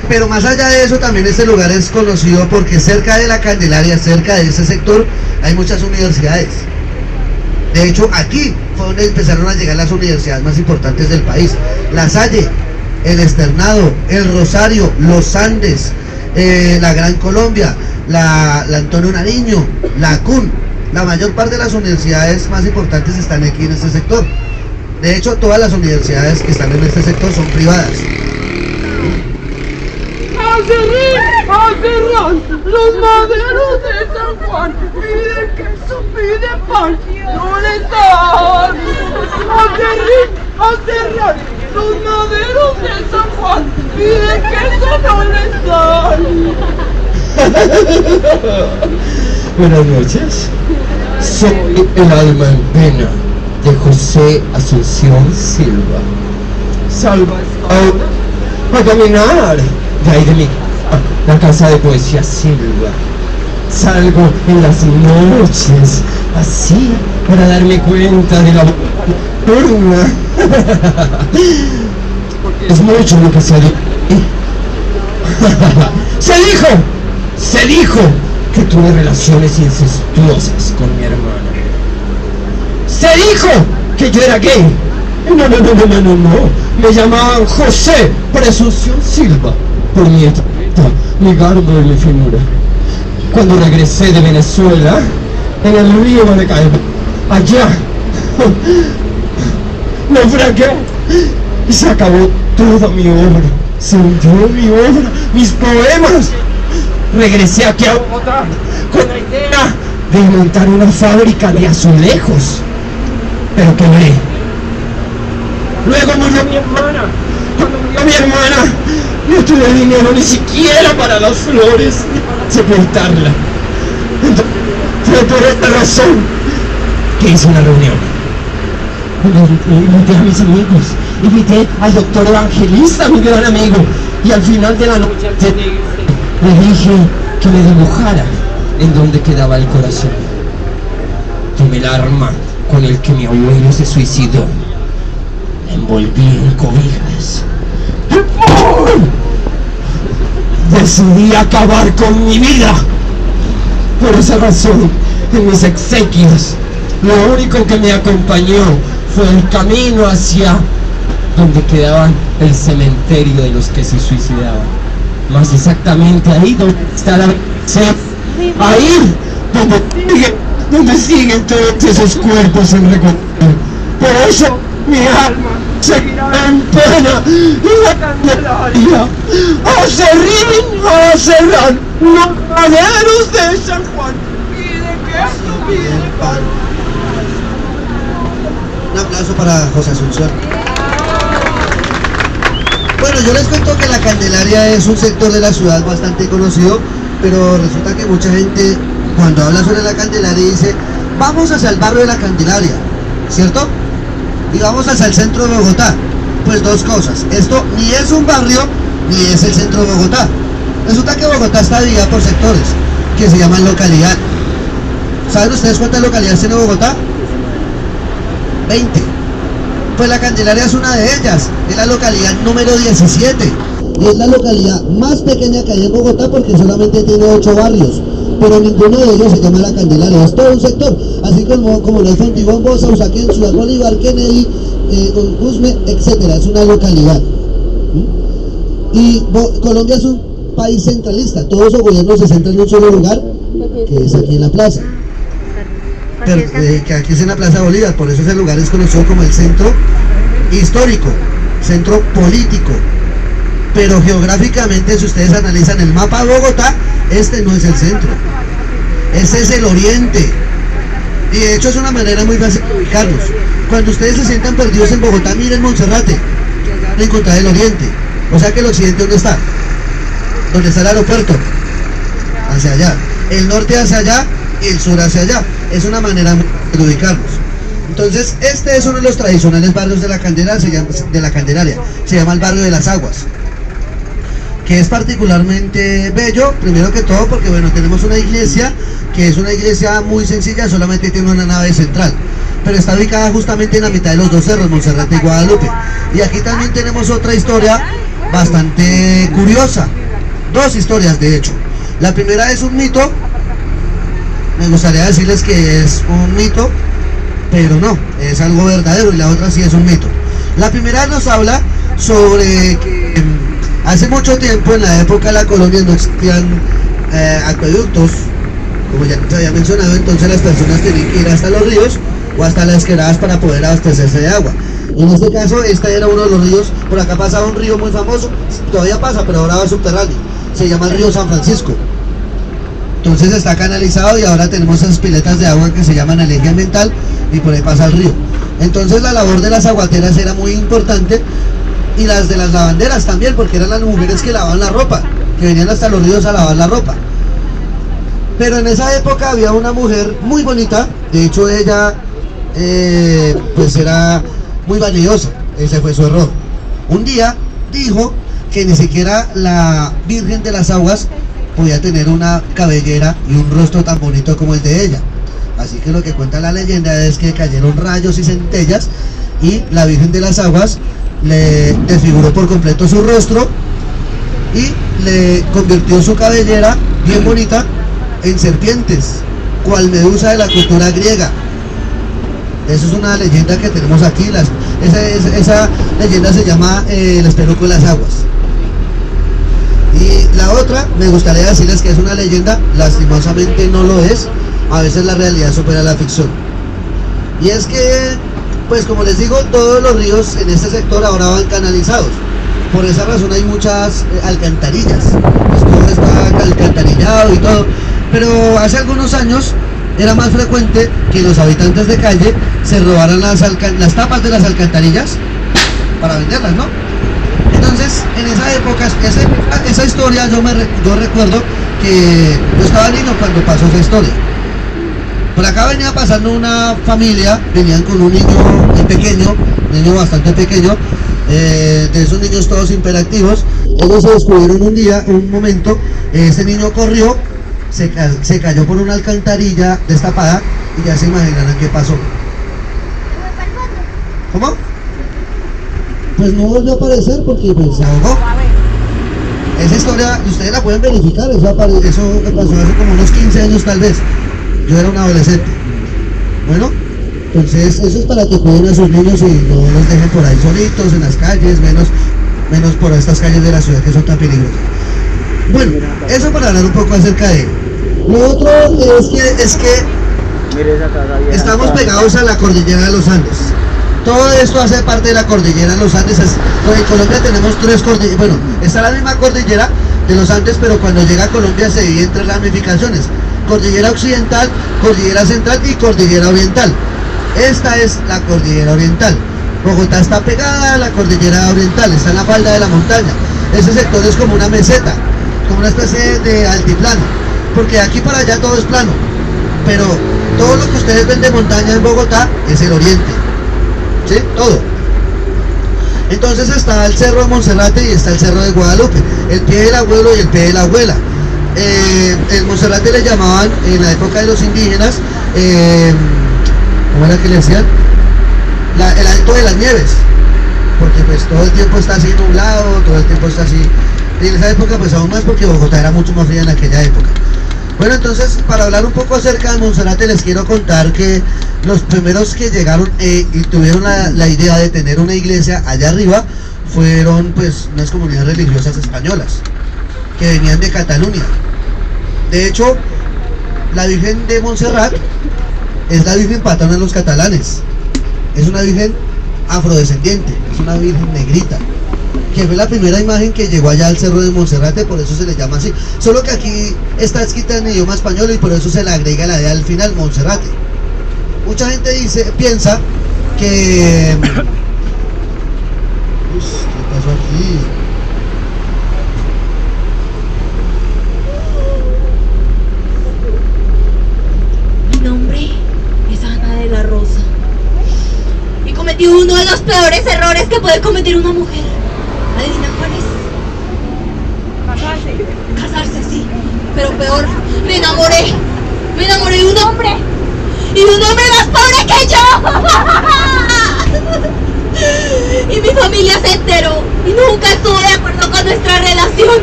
Pero más allá de eso, también este lugar es conocido porque cerca de la Candelaria, cerca de ese sector, hay muchas universidades. De hecho, aquí fue donde empezaron a llegar las universidades más importantes del país. La Salle, el Externado, el Rosario, los Andes, la Gran Colombia, la Antonio Nariño, la CUN. La mayor parte de las universidades más importantes están aquí en este sector. De hecho, todas las universidades que están en este sector son privadas. ¡Acerrán! ¡Los maderos de San Juan! ¡Piden queso, piden pan! ¡No les dan! ¡Acerrán! ¡Los maderos de San Juan! ¡Piden queso, no les dan! Buenas noches. Soy el alma en pena de José Asunción Silva. Salva a caminar de ahí de mi casa, la casa de poesía Silva. Salgo en las noches, así, para darme cuenta de la nocturna. Es mucho lo que se dijo. Se dijo que tuve relaciones incestuosas con mi hermana. Se dijo que yo era gay. No. Me llamaban José Presunción Silva por mi estatura, mi garbo y mi finura. Cuando regresé de Venezuela, en el río Maracaibo, allá, naufragué y se acabó toda mi obra. Se hundió mi obra, mis poemas. Regresé aquí a Bogotá con la idea de montar una fábrica de azulejos, pero quebré. Luego murió mi hermana. Cuando murió mi hermana, no tuve dinero ni siquiera para las flores, ni para sepultarla. Entonces, fue por esta razón que hice una reunión. Invité a mis amigos, invité al doctor Evangelista, mi gran amigo, y al final de la noche le dije que me dibujara en donde quedaba el corazón. Tomé el arma con el que mi abuelo se suicidó, la envolví en cobijas. Decidí acabar con mi vida. Por esa razón, en mis exequios, lo único que me acompañó fue el camino hacia donde quedaba el cementerio de los que se suicidaban. Más exactamente ahí donde está la... Ahí donde siguen todos esos cuerpos en recuerdo. Por eso mi alma seguirá en pena la Candelaria. A cerrar los maderos de San Juan. Pide queso, pide pan. Un aplauso para José Asunción. Bueno, yo les cuento que la Candelaria es un sector de la ciudad bastante conocido, pero resulta que mucha gente cuando habla sobre la Candelaria dice vamos hacia el barrio de la Candelaria, ¿cierto? Y vamos hacia el centro de Bogotá. Pues dos cosas, esto ni es un barrio ni es el centro de Bogotá. Resulta que Bogotá está dividida por sectores que se llaman localidad. ¿Saben ustedes cuántas localidades tiene Bogotá? 20. Pues la Candelaria es una de ellas, es la localidad número 17. Y es la localidad más pequeña que hay en Bogotá porque solamente tiene 8 barrios. Pero ninguno de ellos se llama la Candelaria, es todo un sector. Así como lo es Fontibón, Bosa, Usaquén, Ciudad Bolívar, Kennedy, Usme, etcétera, es una localidad. Y Colombia es un país centralista, todo su gobierno se centra en un solo lugar, que es aquí en la plaza. Pero, que aquí es en la Plaza Bolívar, por eso ese lugar es conocido como el centro histórico, centro político. Pero geográficamente, si ustedes analizan el mapa de Bogotá, este no es el centro, ese es el oriente. Y de hecho es una manera muy fácil de ubicarnos. Cuando ustedes se sientan perdidos en Bogotá, miren Monserrate, van a encontrar el oriente. O sea que el occidente, ¿dónde está? ¿Dónde está el aeropuerto? Hacia allá. El norte hacia allá y el sur hacia allá. Es una manera de ubicarnos. Entonces, este es uno de los tradicionales barrios de la Candelaria, se llama el barrio de las Aguas, que es particularmente bello, primero que todo porque bueno, tenemos una iglesia, que es una iglesia muy sencilla, solamente tiene una nave central, pero está ubicada justamente en la mitad de los dos cerros, Monserrate y Guadalupe. Y aquí también tenemos otra historia bastante curiosa, dos historias de hecho. La primera es un mito, me gustaría decirles que es un mito, pero no, es algo verdadero, y la otra sí es un mito. La primera nos habla sobre que hace mucho tiempo, en la época de la colonia, no existían acueductos, como ya se había mencionado, entonces las personas tenían que ir hasta los ríos o hasta las quebradas para poder abastecerse de agua. En este caso, este era uno de los ríos. Por acá pasaba un río muy famoso, todavía pasa, pero ahora va subterráneo, se llama el río San Francisco. Entonces está canalizado y ahora tenemos esas piletas de agua que se llaman el eje ambiental y por ahí pasa el río. Entonces la labor de las aguateras era muy importante, y las de las lavanderas también, porque eran las mujeres que lavaban la ropa, que venían hasta los ríos a lavar la ropa. Pero en esa época había una mujer muy bonita, de hecho ella pues era muy vanidosa, ese fue su error. Un día dijo que ni siquiera la Virgen de las Aguas podía tener una cabellera y un rostro tan bonito como el de ella. Así que lo que cuenta la leyenda es que cayeron rayos y centellas y la Virgen de las Aguas le desfiguró por completo su rostro y le convirtió su cabellera bien bonita en serpientes, cual Medusa de la cultura griega. Eso es una leyenda que tenemos aquí. Esa leyenda se llama el espeluco de las aguas. Y la otra, me gustaría decirles que es una leyenda, lastimosamente no lo es. A veces la realidad supera la ficción. Y es que, pues como les digo, todos los ríos en este sector ahora van canalizados. Por esa razón hay muchas alcantarillas. Todo está alcantarillado y todo. Pero hace algunos años era más frecuente que los habitantes de calle se robaran las tapas de las alcantarillas para venderlas, ¿no? Entonces, en esa época, esa historia, yo recuerdo que yo estaba niño cuando pasó esa historia. Por acá venía pasando una familia, venían con un niño pequeño, niño bastante pequeño, de esos niños todos hiperactivos. Ellos se descubrieron un momento, ese niño corrió, se cayó por una alcantarilla destapada y ya se imaginarán qué pasó. ¿Cómo? Pues no volvió a aparecer porque pues se ahogó. Esa historia, ustedes la pueden verificar, eso pasó hace como unos 15 años tal vez. Yo era un adolescente. Bueno, entonces eso es para que cuiden a sus niños y no los dejen por ahí solitos en las calles, menos por estas calles de la ciudad que son tan peligrosas. Bueno, eso para hablar un poco acerca de él. Lo otro es que estamos pegados a la cordillera de los Andes. Todo esto hace parte de la cordillera de los Andes. En Colombia tenemos 3 cordilleras, bueno, está la misma cordillera de los Andes, pero cuando llega a Colombia se divide en 3 ramificaciones: cordillera occidental, cordillera central y cordillera oriental. Esta es la cordillera oriental. Bogotá está pegada a la cordillera oriental, está en la falda de la montaña. Ese sector es como una meseta, como una especie de altiplano, porque de aquí para allá todo es plano, pero todo lo que ustedes ven de montaña en Bogotá es el oriente, ¿sí? Todo. Entonces está el cerro de Monserrate y está el cerro de Guadalupe, el pie del abuelo y el pie de la abuela. El Monserrate le llamaban en la época de los indígenas, ¿cómo era que le decían? El alto de las nieves, porque pues todo el tiempo está así nublado, todo el tiempo está así, y en esa época pues aún más, porque Bogotá era mucho más fría en aquella época. Bueno, entonces para hablar un poco acerca de Monserrate les quiero contar que los primeros que llegaron y tuvieron la idea de tener una iglesia allá arriba fueron pues unas comunidades religiosas españolas que venían de Cataluña. De hecho, la Virgen de Montserrat es la Virgen patrona de los catalanes. Es una virgen afrodescendiente, es una virgen negrita, que fue la primera imagen que llegó allá al cerro de Monserrate, por eso se le llama así. Solo que aquí está escrita en idioma español y por eso se le agrega la D al final, Monserrate. Mucha gente piensa que... ¿qué pasó aquí? Mi nombre es Ana de la Rosa. Y cometí uno de los peores errores que puede cometer una mujer. ¿Adivina cuál es? Casarse, sí. Pero peor, me enamoré de un hombre. Y de un hombre más pobre que yo. Y mi familia se enteró y nunca estuvo de acuerdo con nuestra relación.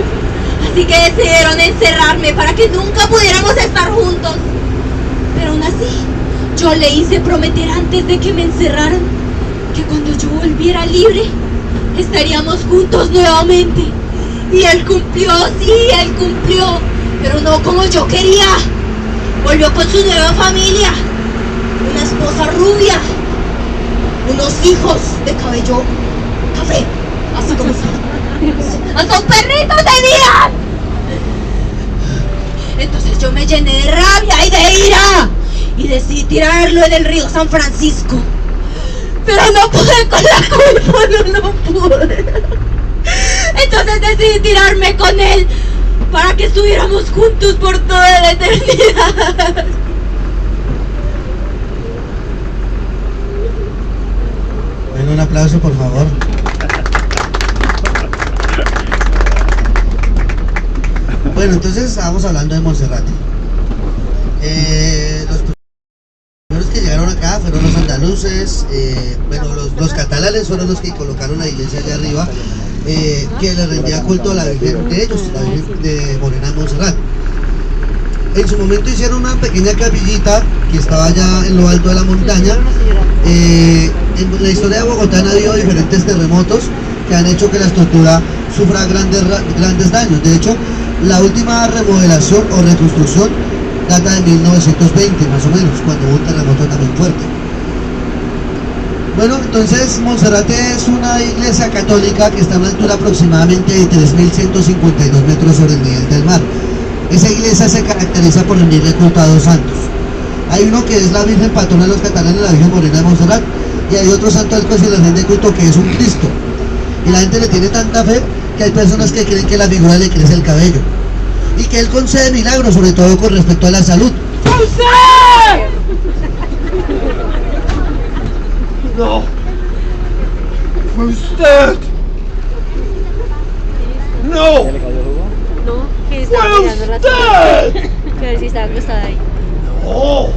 Así que decidieron encerrarme para que nunca pudiéramos estar juntos. Pero aún así, yo le hice prometer antes de que me encerraran que cuando yo volviera libre, estaríamos juntos nuevamente. Y él cumplió, sí, él cumplió, pero no como yo quería. Volvió con su nueva familia, una esposa rubia, unos hijos de cabello café, así como son. ¡Hasta un perrito tenían! Entonces yo me llené de rabia y de ira y decidí tirarlo en el río San Francisco. Pero no pude con la culpa, no pude. Entonces decidí tirarme con él para que estuviéramos juntos por toda la eternidad. Bueno, un aplauso por favor. Bueno, entonces estábamos hablando de Monserrate. Los primeros que llegaron acá fueron los andaluces, bueno, los catalanes fueron los que colocaron la iglesia allá arriba, que le rendía culto a la Virgen de ellos, la Virgen de Morena de Montserrat. En su momento hicieron una pequeña capillita que estaba allá en lo alto de la montaña. En la historia de Bogotá han habido diferentes terremotos que han hecho que la estructura sufra grandes daños. De hecho, la última remodelación o reconstrucción data de 1920 más o menos, cuando hubo un terremoto también fuerte. Bueno, entonces Monserrate es una iglesia católica que está a una altura aproximadamente de 3.152 metros sobre el nivel del mar. Esa iglesia se caracteriza por rendirle culto a 2 santos. Hay uno que es la Virgen patrona de los catalanes, la Virgen Morena de Montserrat, y hay otro santo al cual se le rinde culto, que es un Cristo. Y la gente le tiene tanta fe que hay personas que creen que la figura le crece el cabello y que él concede milagros, sobre todo con respecto a la salud. ¡José! No. Fue usted. No. No, que estaba ¡Fue mirando la usted! Que a ver si estaba acostada ahí. No.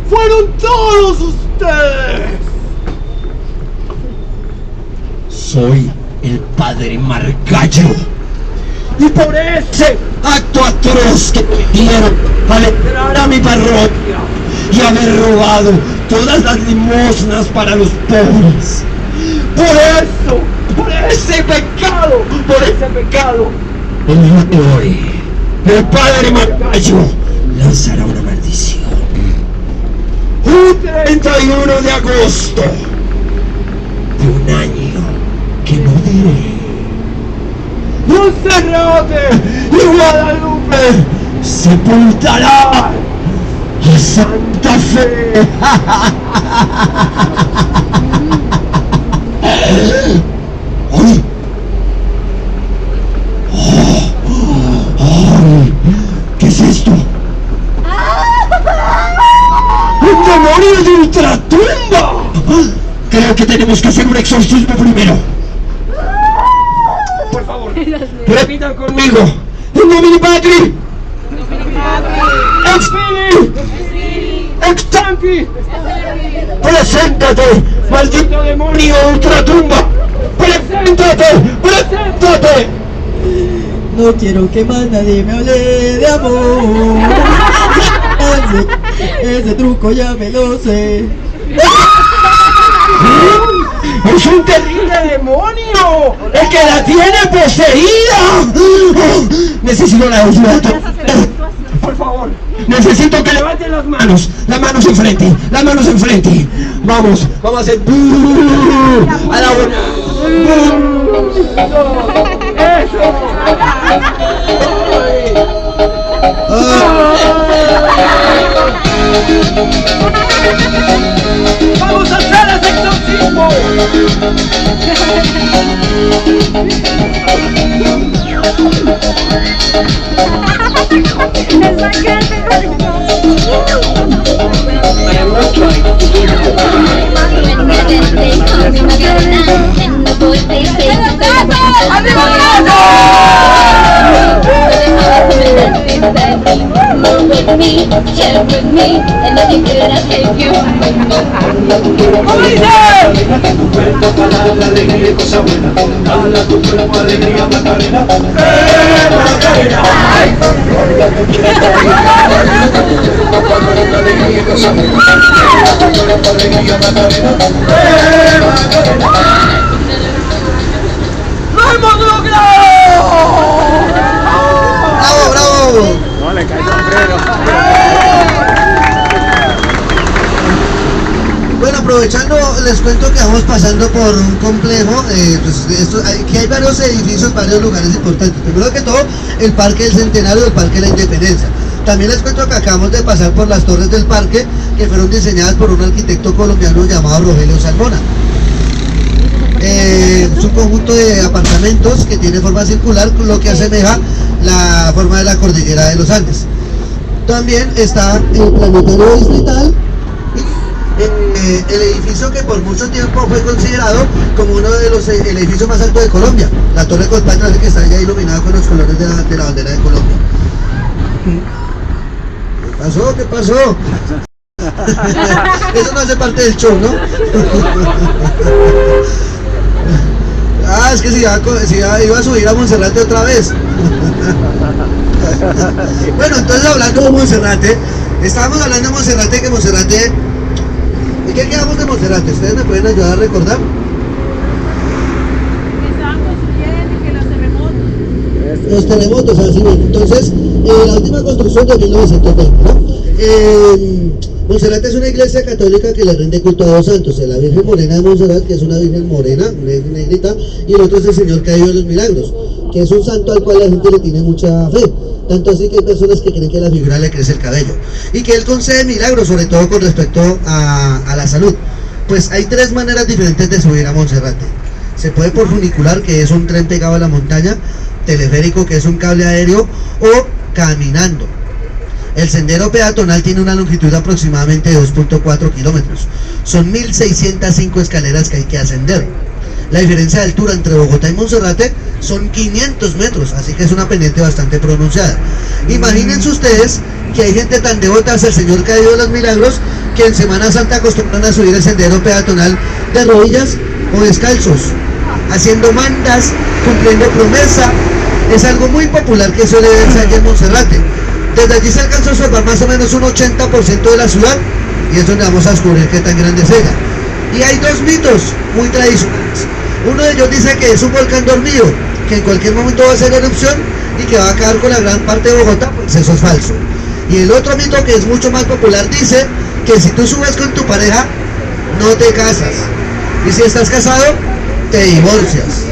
Fueron todos ustedes. Soy el padre Margallo. Y por ese Acto atroz que cometieron al entrar a mi parroquia y haber robado todas las limosnas para los pobres. por ese pecado, El día de hoy, el padre Margallo lanzará una maldición. Un 31 de agosto de un año que no diré. Monserrate y Guadalupe sepultará a Santa Fe. ¡Ay! ¡Ay! ¿Qué es esto? ¡Un demonio de ultratumba! Creo que tenemos que hacer un exorcismo primero. Por favor, repitan conmigo. En nomine Patri, ex Filii, ex Sancti. Preséntate, maldito demonio de ultratumba. Preséntate, preséntate. No quiero que más nadie me hable de amor. Ese truco ya me lo sé. ¡Es un terrible demonio! ¡El que la tiene poseída! Necesito la ayuda. Por favor, necesito que levanten las manos enfrente, las manos enfrente. Vamos a hacer a la buena. ¡Eso! ¡Vamos a hacer el exorcismo! Share with me, and if you good, I'll take you. Tu cuerpo para la alegría y cosa buena. Dale a tu cuerpo alegría, Macarena. Macarena. Dale a tu cuerpo alegría y cosa buena. Dale a tu cuerpo alegría, Macarena. Macarena. ¡Lo hemos logrado! ¡Bravo, bravo! No le cae el sombrero. Bueno, aprovechando, les cuento que vamos pasando por un complejo, aquí hay varios edificios, varios lugares importantes. Primero que todo, el Parque del Centenario, el Parque de la Independencia. También les cuento que acabamos de pasar por las torres del parque, que fueron diseñadas por un arquitecto colombiano llamado Rogelio Salmona. Es un conjunto de apartamentos que tiene forma circular, lo que asemeja la forma de la cordillera de los Andes. También está el planetario distrital, el edificio que por mucho tiempo fue considerado como uno de los edificios más altos de Colombia, la Torre Colpatria, que está ya iluminada con los colores de la bandera de Colombia. ¿Qué pasó? Eso no hace parte del show, ¿no? Es que si iba a subir a Monserrate otra vez. Bueno, entonces hablando de Monserrate, estábamos hablando de Monserrate, que Monserrate... ¿Y qué quedamos de Monserrate? ¿Ustedes me pueden ayudar a recordar? Que estaban construyendo y que los terremotos. Los terremotos, así bien. Entonces, la última construcción de 1920, ¿no? Monserrate es una iglesia católica que le rinde culto a dos santos, la Virgen Morena de Monserrat, que es una Virgen morena, negrita, y el otro es el Señor Caído de los Milagros, que es un santo al cual la gente le tiene mucha fe, tanto así que hay personas que creen que a la figura le crece el cabello, y que él concede milagros, sobre todo con respecto a la salud. Pues hay tres maneras diferentes de subir a Monserrate. Se puede por funicular, que es un tren pegado a la montaña, teleférico, que es un cable aéreo, o caminando. El sendero peatonal tiene una longitud de aproximadamente 2.4 kilómetros. Son 1.605 escaleras que hay que ascender. La diferencia de altura entre Bogotá y Monserrate son 500 metros, así que es una pendiente bastante pronunciada. Imagínense ustedes que hay gente tan devota hacia el Señor Caído de los Milagros que en Semana Santa acostumbran a subir el sendero peatonal de rodillas o descalzos, haciendo mandas, cumpliendo promesa. Es algo muy popular que suele verse aquí en Monserrate. Desde allí se alcanza a observar más o menos un 80% de la ciudad, y es donde vamos a descubrir qué tan grande es ella. Y hay dos mitos muy tradicionales. Uno de ellos dice que es un volcán dormido, que en cualquier momento va a hacer erupción y que va a acabar con la gran parte de Bogotá, pues eso es falso. Y el otro mito, que es mucho más popular, dice que si tú subes con tu pareja, no te casas. Y si estás casado, te divorcias.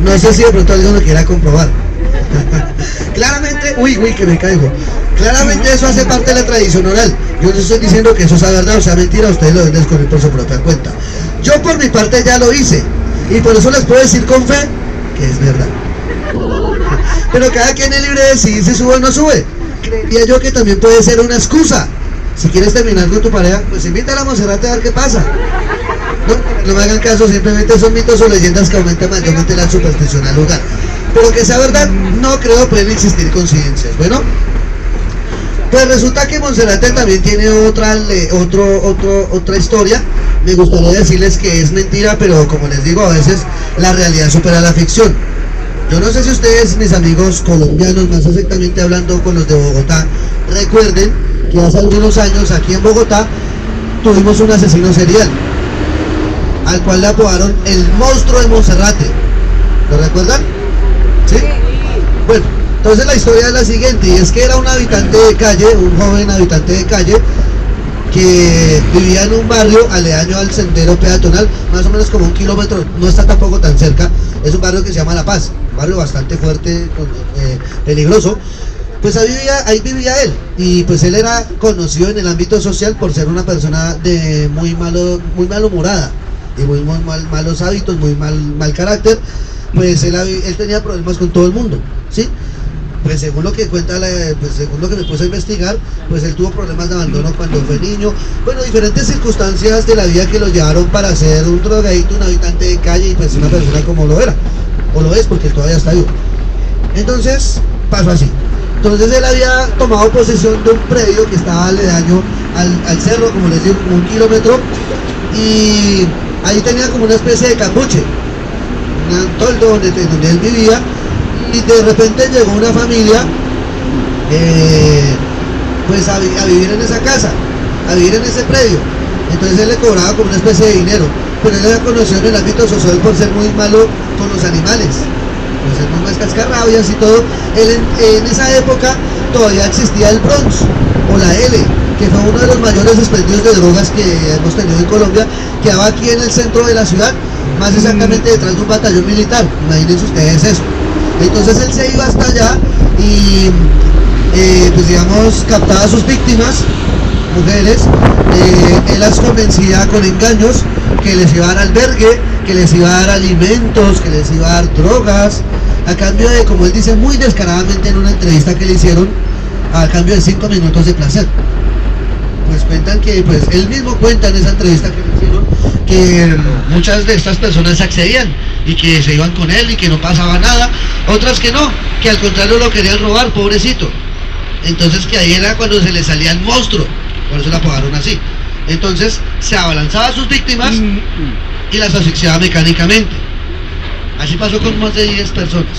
No sé si de pronto alguien lo quiera comprobar. Claramente, uy, que me caigo. Claramente eso hace parte de la tradición oral. Yo no estoy diciendo que eso sea verdad o sea mentira, ustedes lo deben descubrir por su propia cuenta. Yo por mi parte ya lo hice. Y por eso les puedo decir con fe que es verdad. Pero cada quien es libre de decidir si sube o no sube. Creería yo que también puede ser una excusa. Si quieres terminar con tu pareja, pues invítala a Monserrate a ver qué pasa. No me hagan caso, simplemente son mitos o leyendas que aumentan mayormente la superstición al lugar. Pero que sea verdad, no creo pueden existir coincidencias. Bueno, pues resulta que Monserrate también tiene otra historia. Me gustaría decirles que es mentira, pero como les digo, a veces la realidad supera la ficción. Yo no sé si ustedes, mis amigos colombianos, más exactamente hablando con los de Bogotá, recuerden que hace algunos años aquí en Bogotá tuvimos un asesino serial, al cual le apodaron el monstruo de Monserrate. ¿Lo recuerdan? ¿Sí? Bueno, entonces la historia es la siguiente, y es que era un habitante de calle, un joven habitante de calle, que vivía en un barrio aledaño al sendero peatonal, más o menos como 1 kilómetro, no está tampoco tan cerca, es un barrio que se llama La Paz, un barrio bastante fuerte, peligroso. Pues ahí vivía él, y pues él era conocido en el ámbito social por ser una persona de muy malhumorada, y muy malos hábitos, muy mal carácter. Pues él tenía problemas con todo el mundo, ¿sí? Pues según lo que cuenta, según lo que me puse a investigar, pues él tuvo problemas de abandono cuando fue niño. Bueno, diferentes circunstancias de la vida que lo llevaron para ser un drogadicto, un habitante de calle y pues una persona como lo era, o lo es porque él todavía está vivo. Entonces, pasó así. Entonces él había tomado posesión de un predio que estaba aledaño al cerro, como les digo, como 1 kilómetro, y ahí tenía como una especie de cambuche, un toldo donde él vivía, y de repente llegó una familia pues a vivir en esa casa, a vivir en ese predio. Entonces él le cobraba como una especie de dinero, pero él era conocido en el ámbito social por ser muy malo con los animales, por ser muy más cascarrabias y todo. En esa época todavía existía el Bronx o la L, que fue uno de los mayores expendios de drogas que hemos tenido en Colombia, que estaba aquí en el centro de la ciudad, más exactamente detrás de un batallón militar. Imagínense ustedes eso. Entonces él se iba hasta allá y pues digamos captaba a sus víctimas, mujeres, él las convencía con engaños que les iba a dar albergue, que les iba a dar alimentos, que les iba a dar drogas, a cambio de, como él dice muy descaradamente en una entrevista que le hicieron, a cambio de 5 minutos de placer. Pues cuentan que, pues él mismo cuenta en esa entrevista que le hicieron, que muchas de estas personas accedían y que se iban con él y que no pasaba nada, otras que no, que al contrario lo querían robar, pobrecito. Entonces que ahí era cuando se le salía el monstruo, por eso la apodaron así. Entonces se abalanzaba a sus víctimas y las asfixiaba mecánicamente. Así pasó con más de 10 personas,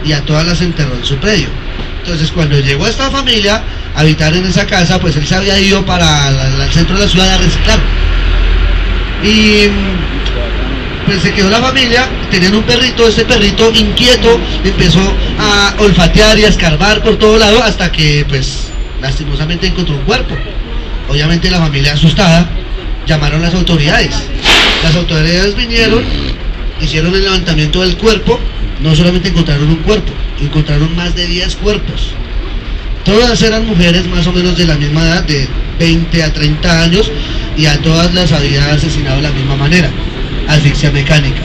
y a todas las enterró en su predio. Entonces cuando llegó esta familia a habitar en esa casa, pues él se había ido para el centro de la ciudad a reciclar. Y pues se quedó la familia, tenían un perrito, ese perrito inquieto empezó a olfatear y a escarbar por todo lado hasta que pues lastimosamente encontró un cuerpo. Obviamente la familia asustada llamaron a las autoridades. Las autoridades vinieron, hicieron el levantamiento del cuerpo. No solamente encontraron un cuerpo, encontraron más de 10 cuerpos. Todas eran mujeres más o menos de la misma edad, de 20 a 30 años, y a todas las había asesinado de la misma manera, asfixia mecánica.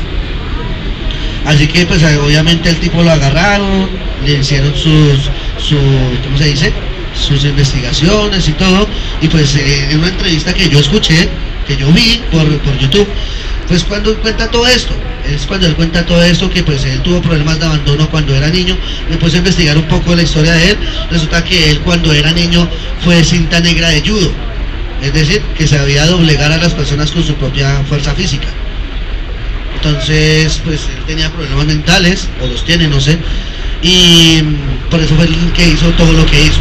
Así que pues obviamente el tipo lo agarraron, le hicieron ¿cómo se dice? Sus investigaciones y todo, y pues en una entrevista que yo escuché, que yo vi por YouTube, pues cuando cuenta todo esto, que pues él tuvo problemas de abandono cuando era niño. Me puse a investigar un poco la historia de él. Resulta que él cuando era niño fue cinta negra de judo, es decir, que sabía doblegar a las personas con su propia fuerza física. Entonces pues él tenía problemas mentales, o los tiene, no sé, y por eso fue el que hizo todo lo que hizo.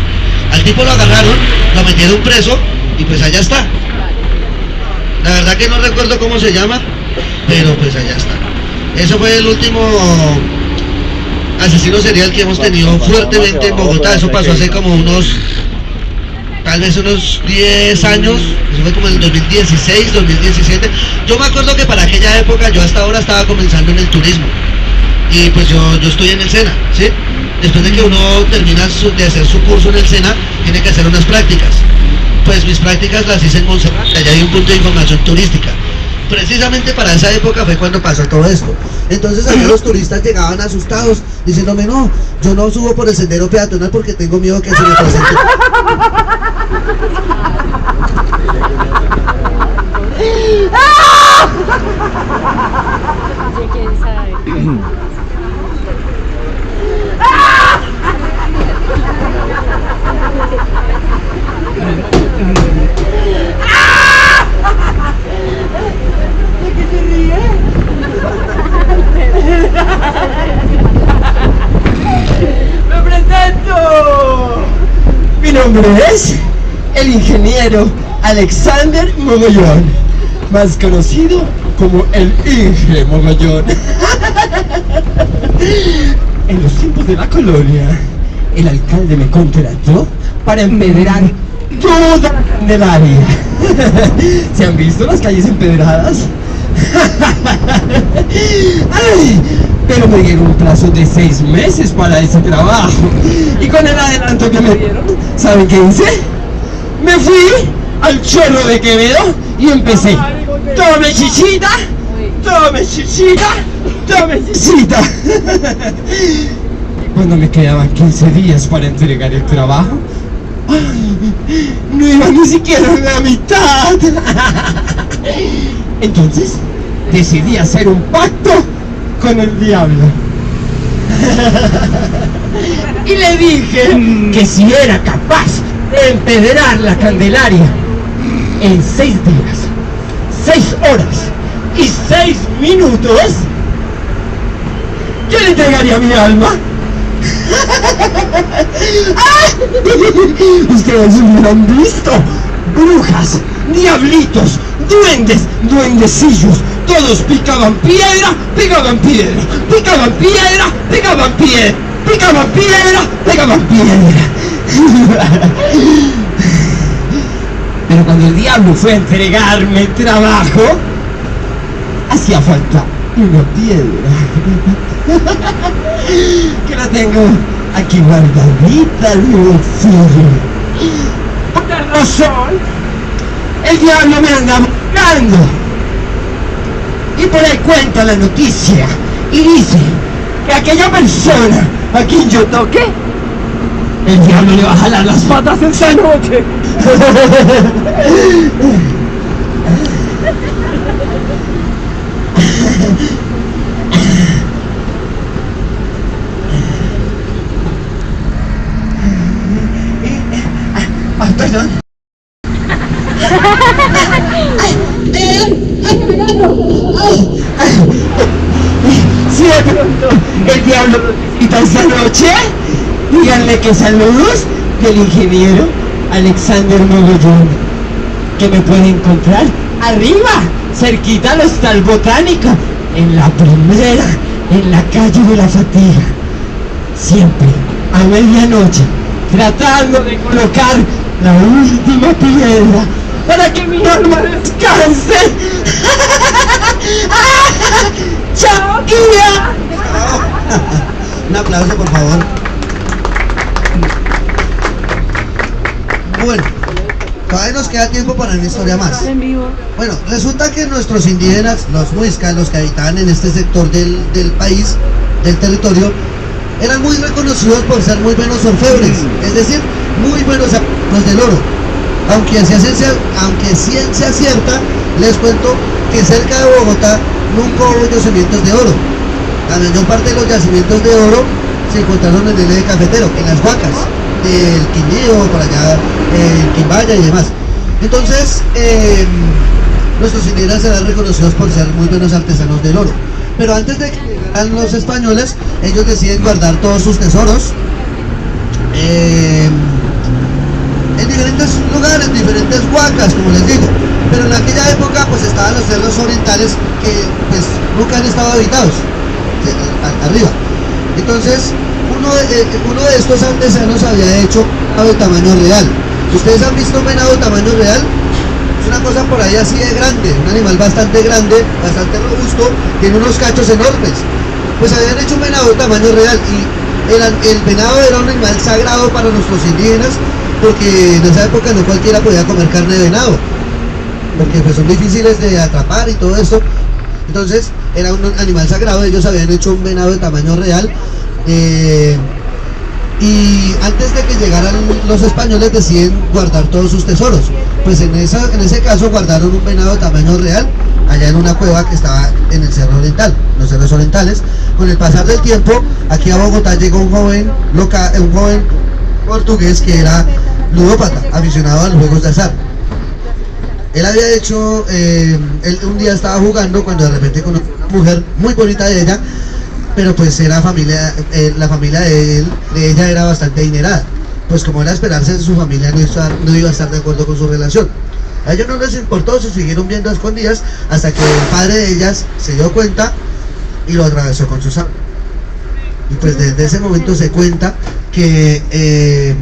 Al tipo lo agarraron, lo metieron preso y pues allá está. La verdad que no recuerdo cómo se llama, pero pues allá está. Eso fue el último asesino serial que hemos tenido fuertemente en Bogotá. Eso pasó hace como unos tal vez unos 10 años, eso fue como en el 2016, 2017. Yo me acuerdo que para aquella época yo hasta ahora estaba comenzando en el turismo. Y pues yo estoy en el SENA, ¿sí? Después de que uno termina de hacer su curso en el SENA, tiene que hacer unas prácticas. Pues mis prácticas las hice en Montserrat, allá hay un punto de información turística. Precisamente para esa época fue cuando pasó todo esto. Entonces allá los turistas llegaban asustados, diciéndome, no, yo no subo por el sendero peatonal porque tengo miedo que se me presente. ¿Quién sabe? ¡Me presento! Mi nombre es el ingeniero Alexander Mogollón, más conocido como el Inge Mogollón. En los tiempos de la colonia, el alcalde me contrató para empedrar toda la Candelaria. ¿Se han visto las calles empedradas? Ay, pero me dieron un plazo de 6 meses para ese trabajo. Y con el adelanto que me dieron, ¿saben qué hice? Me fui al Chorro de Quevedo y empecé. Tome chichita, tome chichita, tome chichita. Y cuando me quedaban 15 días para entregar el trabajo, ay, no iba ni siquiera a la mitad. Entonces decidí hacer un pacto con el diablo. Y le dije que si era capaz de empedrar la Candelaria en 6 días, 6 horas y 6 minutos, yo le entregaría mi alma. Ustedes hubieran visto brujas, diablitos, duendes, duendecillos, todos picaban piedra, pegaban piedra, picaban piedra, pegaban piedra, picaban piedra, pegaban piedra. Pero cuando el diablo fue a entregarme el trabajo, hacía falta una piedra. Que la tengo aquí guardadita en mi bolsillo. Por tal razón, el diablo me anda buscando. Y por ahí cuenta la noticia y dice que aquella persona a quien yo toque, el diablo le va a jalar las patas esa noche. Perdón. Si de pronto el diablo quita esa noche, díganle que saludos del ingeniero Alexander Mogollón, que me puede encontrar arriba, cerquita al Hostal Botánico, en la primera, en la calle de la Fatiga, siempre a medianoche, tratando de colocar la última piedra para que mi alma descanse. ¡Chao, guía! Un aplauso, por favor. Bueno, todavía nos queda tiempo para una historia más. Bueno, resulta que nuestros indígenas, los muiscas, los que habitaban en este sector del país, del territorio, eran muy reconocidos por ser muy buenos orfebres, es decir, muy buenos los del oro. Aunque ciencia cierta, les cuento que cerca de Bogotá nunca hubo yacimientos de oro. La mayor parte de los yacimientos de oro se encontraron en el eje cafetero, en las Huacas, el Quindío, por allá, en Quimbaya y demás. Entonces, nuestros indígenas eran reconocidos por ser muy buenos artesanos del oro. Pero antes de que llegaran los españoles, ellos deciden guardar todos sus tesoros en diferentes lugares, en diferentes huacas, como les digo. Pero en aquella época pues estaban los cerros orientales que pues nunca han estado habitados, arriba. Entonces uno de estos artesanos había hecho de tamaño real, ¿Ustedes han visto un venado tamaño real? Es una cosa por ahí así de grande, un animal bastante grande, bastante robusto, tiene unos cachos enormes. Pues habían hecho un venado tamaño real y el venado era un animal sagrado para nuestros indígenas, porque en esa época no cualquiera podía comer carne de venado, porque pues son difíciles de atrapar y todo esto. Entonces era un animal sagrado, ellos habían hecho un venado de tamaño real. Y antes de que llegaran los españoles deciden guardar todos sus tesoros. Pues en ese caso guardaron un venado de tamaño real allá en una cueva que estaba en el Cerro Oriental, los cerros orientales. Con el pasar del tiempo, aquí a Bogotá llegó un joven portugués que era ludópata, aficionado a los juegos de azar. Él había hecho, él un día estaba jugando cuando de repente conoció a una mujer muy bonita de ella, pero pues era familia, la familia de ella era bastante adinerada. Pues como era esperarse, su familia no iba a estar de acuerdo con su relación. A ellos no les importó, se siguieron viendo a escondidas hasta que el padre de ellas se dio cuenta y lo atravesó con su sable. Y pues desde ese momento se cuenta que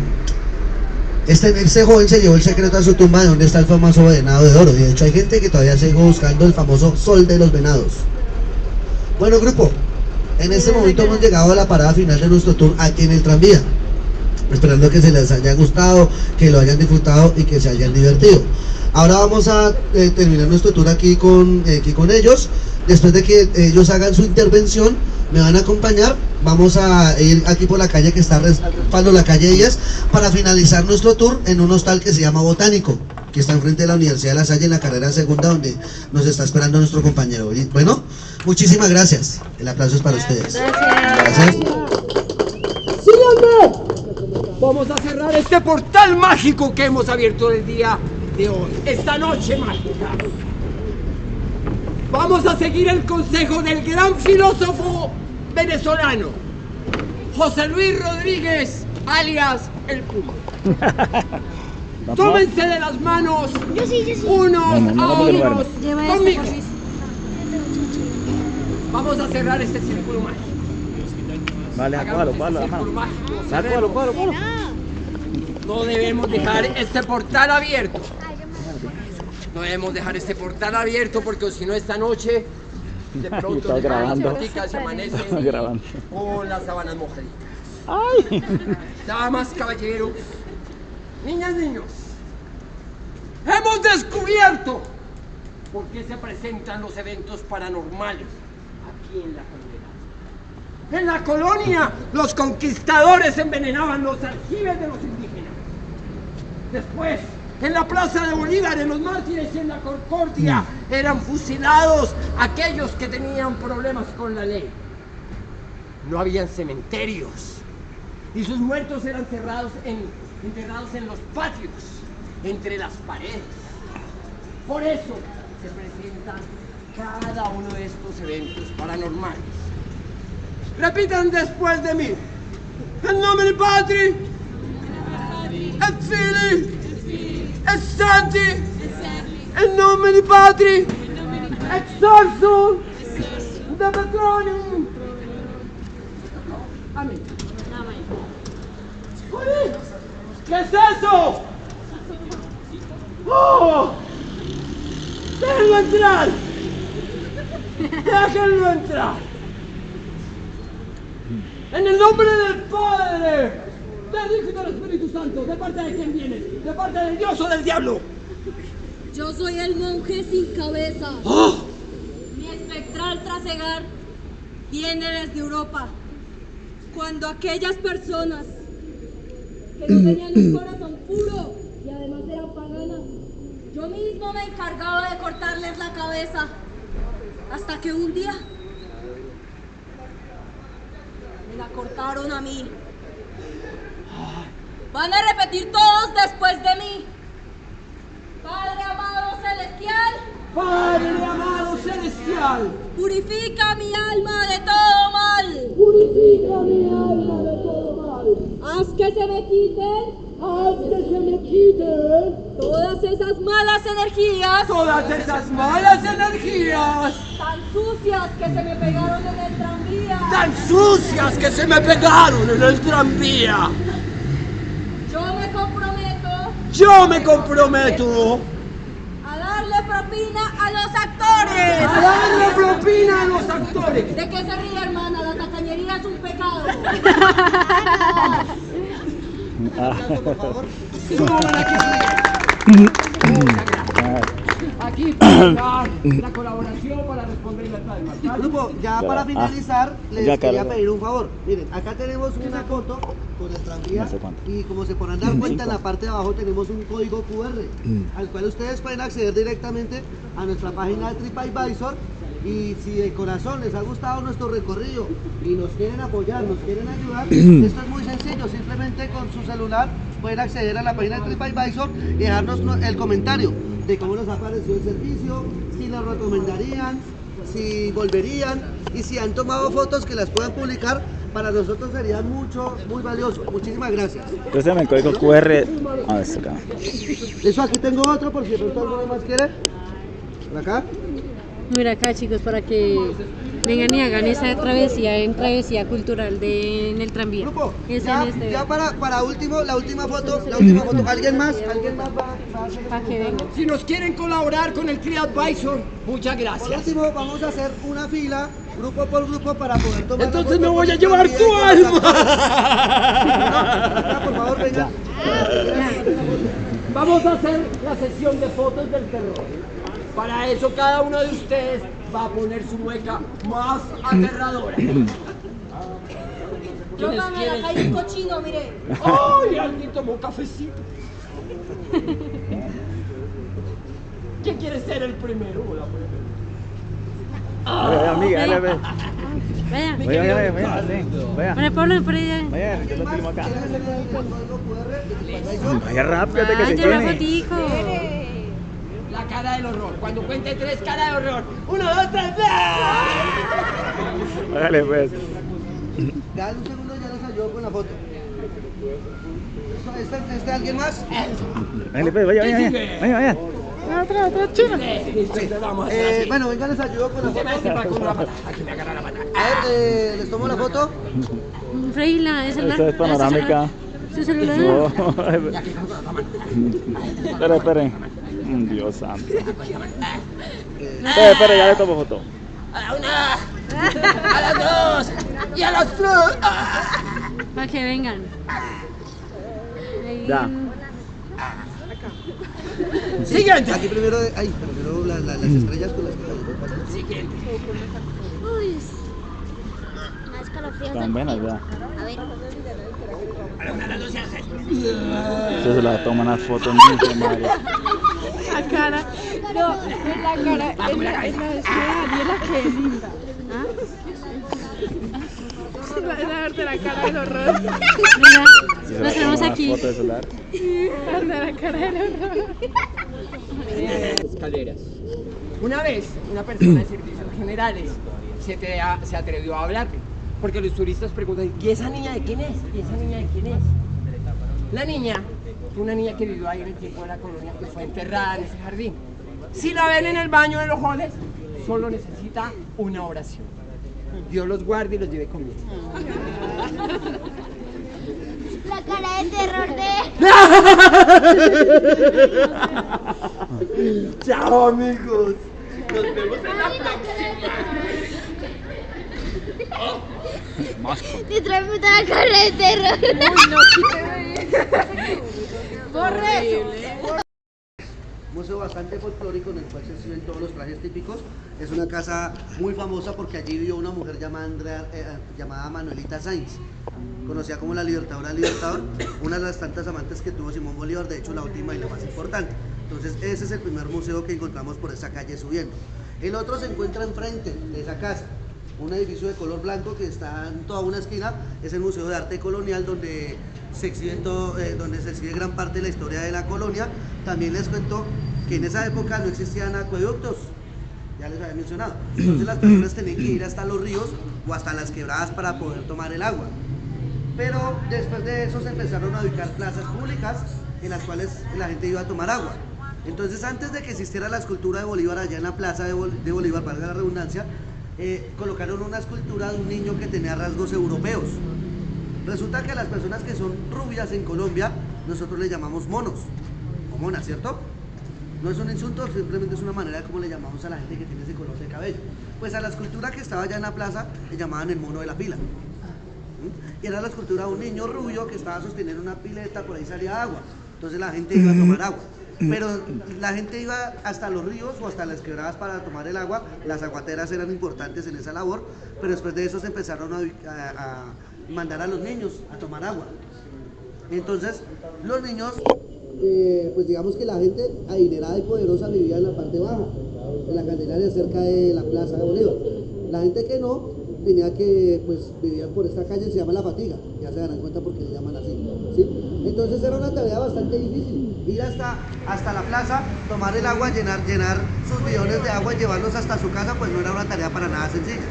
este joven se llevó el secreto a su tumba de donde está el famoso venado de oro. Y de hecho hay gente que todavía sigue buscando el famoso sol de los venados. Bueno, grupo, en este momento hemos llegado a la parada final de nuestro tour aquí en el tranvía, esperando que se les haya gustado, que lo hayan disfrutado y que se hayan divertido. Ahora vamos a terminar nuestro tour aquí con ellos. Después de que ellos hagan su intervención, me van a acompañar. Vamos a ir aquí por la calle que está respaldo la calle ellas, para finalizar nuestro tour en un hostal que se llama Botánico, que está enfrente de la Universidad de La Salle en la carrera segunda, donde nos está esperando nuestro compañero. Y bueno, muchísimas gracias. El aplauso es para ustedes. Gracias. ¡Sí, hombre! Vamos a cerrar este portal mágico que hemos abierto el día de hoy, esta noche mágica. Vamos a seguir el consejo del gran filósofo venezolano, José Luis Rodríguez, alias El Puma. Tómense de las manos unos a otros conmigo. Vamos a cerrar este círculo mágico. Vale, No debemos dejar este portal abierto. No debemos dejar este portal abierto porque si no esta noche de pronto se amanecen con las sábanas mojaditas. Damas, caballeros, niñas, niños, hemos descubierto por qué se presentan los eventos paranormales aquí en la colonia. En la colonia, los conquistadores envenenaban los aljibes de los indígenas. Después, en la Plaza de Bolívar, en los Mártires y en la Concordia, eran fusilados aquellos que tenían problemas con la ley. No habían cementerios y sus muertos eran enterrados en los patios, entre las paredes. Por eso se presentan cada uno de estos eventos paranormales. Repitan después de mí. En nombre Patri, et Fili, et Santi, en nombre Patri, et Sorso, de Patronium. Amén. ¿Qué es eso? ¡Oh! ¡Déjenlo entrar! ¡Déjenlo entrar! En el nombre del Padre, del Hijo y del Espíritu Santo. ¿De parte de quién viene? ¿De parte de Dios o del diablo? Yo soy el monje sin cabeza. ¡Oh! Mi espectral trasegar viene desde Europa. Cuando aquellas personas que no tenían un corazón puro y además eran paganas, yo mismo me encargaba de cortarles la cabeza. Hasta que un día me la cortaron a mí. Van a repetir todos después de mí. Padre amado celestial. Padre amado celestial. Purifica mi alma de todo mal. Purifica mi alma de todo mal. Haz que se me quiten. Haz que se me quiten todas esas malas energías. Todas esas malas energías. Tan sucias que se me pegaron en el tranvía. Tan sucias que se me pegaron en el tranvía. Yo me comprometo. Yo me comprometo A darle propina a los actores. a darle propina a los actores. ¿De qué se ríe, hermana? La tacañería es un pecado. Aquí está la colaboración para responder las palmas. Grupo, ya para finalizar, les Ya, quería Carlos. pedir un favor. Miren, acá tenemos una foto con el tranvía No sé cuánto. y como se podrán dar cuenta, en la parte de abajo tenemos un código QR al cual ustedes pueden acceder directamente a nuestra página de TripAdvisor. Y si de corazón les ha gustado nuestro recorrido y nos quieren apoyar, nos quieren ayudar, esto es muy sencillo, simplemente con su celular pueden acceder a la página de TripAdvisor y dejarnos el comentario de cómo les ha parecido el servicio, si lo recomendarían, si volverían y si han tomado fotos que las puedan publicar, para nosotros sería muy valioso. Muchísimas gracias. Préstame el código QR. A ver, acá. Eso, aquí tengo otro por si de pronto alguno más quiere. Por acá. Mira acá, chicos, para que vengan y hagan esa travesía en travesía cultural en el tranvía. Grupo, Es ya, en este. ya para último, la última foto. ¿Alguien más va a hacer? Para que vengan. Si nos quieren colaborar con el TripAdvisor, muchas Por gracias. último, vamos a hacer una fila, grupo por grupo, para poder tomar. Entonces la me foto voy a con llevar el tu tranvía y alma. con los actores. Acá, por favor, vengan. Vamos a hacer la sesión de fotos del terror. Para eso cada uno de ustedes va a poner su mueca más aterradora. Yo también, acá hay un cochino, mire. ¡Ay, alguien tomó cafecito! ¿Quién quiere ser el primero o la primera? Amiga, dale, ve. Vaya. Vaya, sí. Vaya. Para Pablo, por allá. Vaya, yo lo filmo acá. ¿Quieren hacer el código QR de TripAdvisor? Vaya rápido, que se Vaya, la llene. fotico. La cara del horror. Cuando cuente tres, cara de horror. 1, 2, 3. Hágale, pues. Dale un segundo, ya les ayudo con la foto. ¿Este alguien más? Hágale, pues, vaya. Vaya. Vamos a hacer así. Bueno, venga, les ayudo con la Se me foto. hace con una pata. Aquí me agarra la pata. A ver, les tomo la foto. Freila, es Esta es panorámica. Su celular. No. Esperen. Dios santo. Espera, ya le tomo foto. A la una, a las dos y a las tres. Para que vengan. Ahí. Ya. Siguiente. Aquí primero, primero las estrellas con las que salimos. Siguiente. Uy, más escalofríos. Están buenas ya. A ver. A la una, a las dos y a las tres. Se la toman las fotos, mi madre. La cara. No, es la cara. Es la de Daniela que es linda. Es la de la cara del horror. Mira, Si se nos tenemos toman aquí. las fotos de celular. Es la cara del horror. Escaleras. Una vez, una persona de servicios generales se atrevió a hablarle, porque los turistas preguntan, ¿y esa niña de quién es? ¿Y esa niña de quién es? La niña fue una niña que vivió ahí en el tiempo de la colonia, que fue enterrada en ese jardín. Si la ven en el baño de los jodes, solo necesita una oración. Dios los guarde y los lleve con bien. La cara de terror de... Chao, amigos. Nos vemos en la próxima. Te trae puta la cara de terror. Museo bastante folclórico en el cual se exhiben todos los trajes típicos. Es una casa muy famosa porque allí vivió una mujer llamada Manuelita Sáenz, conocida como la Libertadora del Libertador, una de las tantas amantes que tuvo Simón Bolívar, de hecho la última y la más importante. Entonces ese es el primer museo que encontramos por esa calle subiendo. El otro se encuentra enfrente de esa casa, un edificio de color blanco que está en toda una esquina, es el Museo de Arte Colonial donde se exhibe gran parte de la historia de la colonia. También les cuento que en esa época no existían acueductos, ya les había mencionado, entonces las personas tenían que ir hasta los ríos o hasta las quebradas para poder tomar el agua. Pero después de eso se empezaron a ubicar plazas públicas en las cuales la gente iba a tomar agua. Entonces antes de que existiera la escultura de Bolívar allá en la plaza de Bolívar, valga la redundancia, colocaron una escultura de un niño que tenía rasgos europeos. Resulta que a las personas que son rubias en Colombia, nosotros les llamamos monos. mona, ¿cierto? No es un insulto, simplemente es una manera de cómo le llamamos a la gente que tiene ese color de cabello. Pues a la escultura que estaba allá en la plaza le llamaban el mono de la pila. Y era la escultura de un niño rubio que estaba sosteniendo una pileta, por ahí salía agua. Entonces la gente iba a tomar agua. Pero la gente iba hasta los ríos o hasta las quebradas para tomar el agua. Las aguateras eran importantes en esa labor, pero después de eso se empezaron a mandar a los niños a tomar agua. Entonces los niños, pues digamos que la gente adinerada y poderosa vivía en la parte baja, en la Candelaria, cerca de la Plaza de Bolívar. La gente que no, tenía que, pues vivían por esta calle, se llama La Fatiga, ya se darán cuenta porque le llaman así, ¿sí? Entonces era una tarea bastante difícil, ir hasta la plaza, tomar el agua, llenar sus bidones de agua y llevarlos hasta su casa, pues no era una tarea para nada sencilla.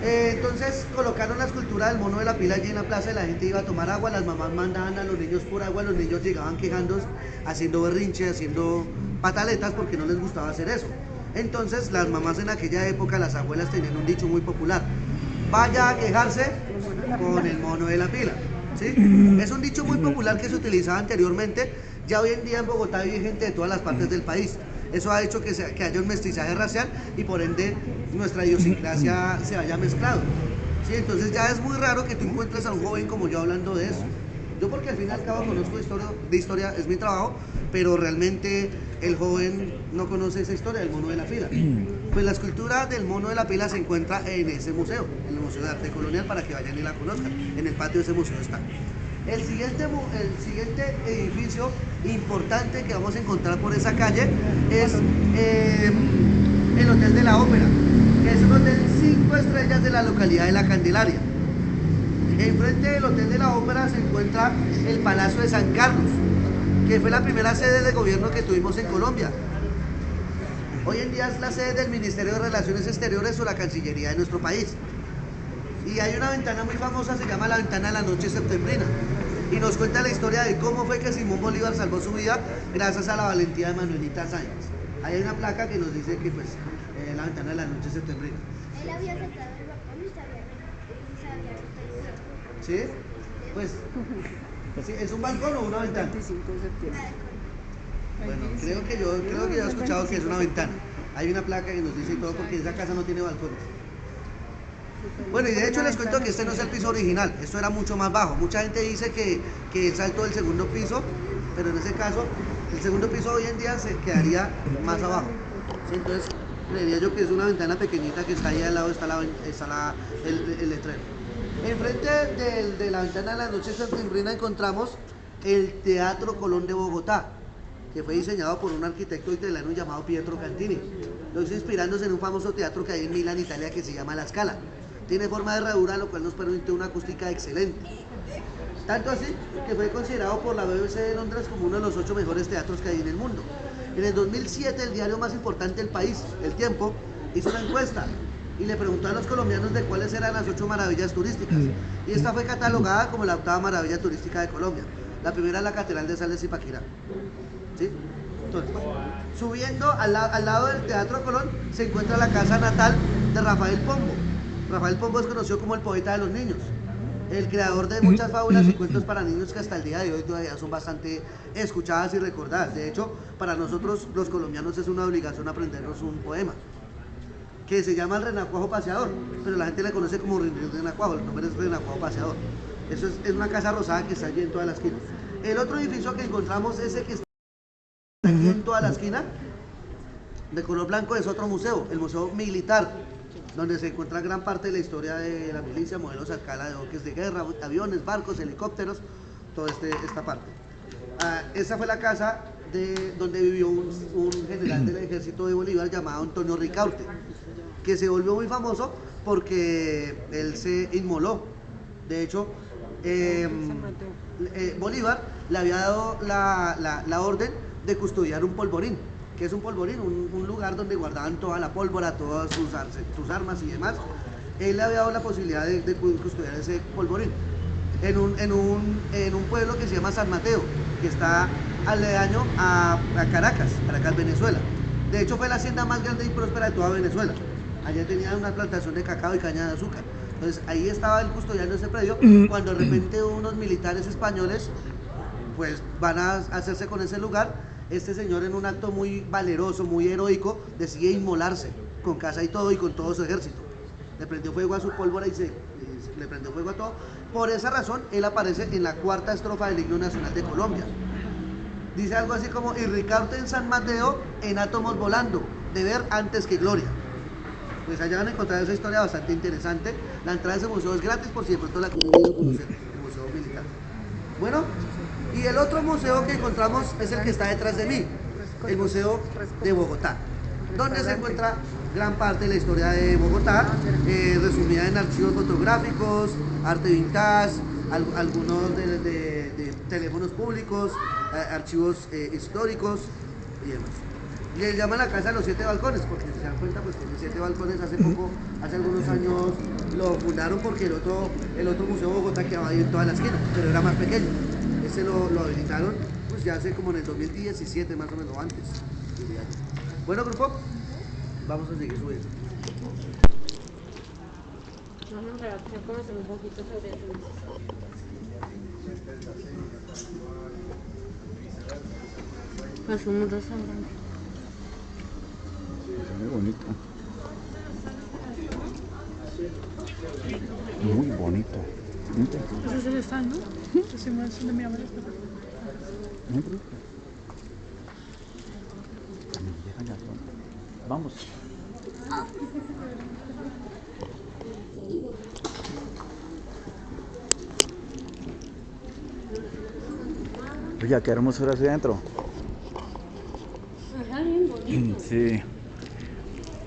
Entonces colocaron la escultura del mono de la pila allí en la plaza y la gente iba a tomar agua, las mamás mandaban a los niños por agua, los niños llegaban quejándose, haciendo berrinche, haciendo pataletas porque no les gustaba hacer eso. Entonces las mamás en aquella época, las abuelas tenían un dicho muy popular: vaya a quejarse con el mono de la pila, ¿sí? Es un dicho muy popular que se utilizaba anteriormente, ya hoy en día en Bogotá vive gente de todas las partes del país. Eso ha hecho que haya un mestizaje racial y por ende nuestra idiosincrasia se haya mezclado, ¿sí? Entonces ya es muy raro que tú encuentres a un joven como yo hablando de eso. Yo porque al fin y al cabo conozco de historia, es mi trabajo, pero realmente el joven no conoce esa historia del mono de la pila. Pues la escultura del mono de la pila se encuentra en ese museo, en el Museo de Arte Colonial, para que vayan y la conozcan. En el patio de ese museo está. El siguiente edificio importante que vamos a encontrar por esa calle es el Hotel de la Ópera, que es un hotel 5 estrellas de la localidad de La Candelaria. Enfrente del Hotel de la Ópera se encuentra el Palacio de San Carlos, que fue la primera sede de gobierno que tuvimos en Colombia. Hoy en día es la sede del Ministerio de Relaciones Exteriores o la Cancillería de nuestro país. Y hay una ventana muy famosa, se llama la Ventana de la Noche Septembrina, y nos cuenta la historia de cómo fue que Simón Bolívar salvó su vida gracias a la valentía de Manuelita Sáenz. Ahí hay una placa que nos dice que pues la Ventana de la Noche Septembrina. Él había sacado el balcón y sabía ¿Sí? Pues, ¿sí? ¿Es un balcón o una ventana? 25 de septiembre. Bueno, creo que yo he escuchado que es una ventana. Hay una placa que nos dice todo porque esa casa no tiene balcones. Bueno, y de hecho les cuento que este no es el piso original, esto era mucho más bajo. Mucha gente dice que él saltó del segundo piso, pero en ese caso, el segundo piso hoy en día se quedaría más abajo. ¿Sí? Entonces, creería yo que es una ventana pequeñita que está ahí al lado, está el letrero. Enfrente de la Ventana de la Noche Septembrina encontramos el Teatro Colón de Bogotá, que fue diseñado por un arquitecto italiano llamado Pietro Cantini. Lo hizo inspirándose en un famoso teatro que hay en Milán, Italia, que se llama La Scala. Tiene forma de herradura, lo cual nos permite una acústica excelente. Tanto así que fue considerado por la BBC de Londres como uno de los 8 mejores teatros que hay en el mundo. En el 2007, el diario más importante del país, El Tiempo, hizo una encuesta y le preguntó a los colombianos de cuáles eran las 8 maravillas turísticas. Y esta fue catalogada como la 8ª maravilla turística de Colombia. La primera es la Catedral de Sal de Zipaquirá. ¿Sí? Entonces, subiendo al lado del Teatro Colón se encuentra la casa natal de Rafael Pombo. Rafael Pombo es conocido como el poeta de los niños, el creador de muchas fábulas y cuentos para niños que hasta el día de hoy todavía son bastante escuchadas y recordadas. De hecho, para nosotros los colombianos es una obligación aprendernos un poema que se llama El Renacuajo Paseador, pero la gente le conoce como Renacuajo, el nombre es Renacuajo Paseador. Eso es una casa rosada que está allí en toda la esquina. El otro edificio que encontramos, ese que está aquí en toda la esquina, de color blanco, es otro museo, el Museo Militar, donde se encuentra gran parte de la historia de la milicia, modelos a escala de buques de guerra, aviones, barcos, helicópteros, toda esta parte. Esa fue la casa donde vivió un general del ejército de Bolívar llamado Antonio Ricaurte, que se volvió muy famoso porque él se inmoló. De hecho, Bolívar le había dado la orden de custodiar un polvorín. ¿Qué es un polvorín? Un lugar donde guardaban toda la pólvora, todas sus armas y demás. Él le había dado la posibilidad de custodiar ese polvorín en un pueblo que se llama San Mateo, que está aledaño a Caracas, Venezuela. De hecho, fue la hacienda más grande y próspera de toda Venezuela. Allá tenía una plantación de cacao y caña de azúcar. Entonces ahí estaba él custodiando ese predio, cuando de repente unos militares españoles pues van a hacerse con ese lugar. Este señor, en un acto muy valeroso, muy heroico, decide inmolarse con casa y todo, y con todo su ejército. Le prendió fuego a su pólvora y le prendió fuego a todo. Por esa razón, él aparece en la cuarta estrofa del himno nacional de Colombia. Dice algo así como: y Ricardo en San Mateo en átomos volando, de ver antes que gloria. Pues allá van a encontrar esa historia bastante interesante. La entrada de ese museo es gratis, por si de pronto la han querido conocer, el Museo Militar. Bueno, y el otro museo que encontramos es el que está detrás de mí, el Museo de Bogotá, donde se encuentra gran parte de la historia de Bogotá, resumida en archivos fotográficos, arte vintage, algunos de teléfonos públicos, archivos históricos y demás. Le llaman la casa de los 7 balcones, porque si se dan cuenta, pues tiene 7 balcones. Hace algunos años lo fundaron porque el otro Museo de Bogotá quedaba ahí en toda la esquina, pero era más pequeño. Ese lo habilitaron pues ya hace como en el 2017, más o menos, o antes, diría yo. Bueno, grupo, vamos a seguir subiendo. Vamos a conocer un poquito sobre eso. Pues un mundo sangrante. Muy bonito. Muy bonito. Ese es el stand, ¿no? Ese es donde miramos esto. Muy bonito. Vamos. Oye, qué hermosura hacia adentro. Ajá, bien bonito. Sí.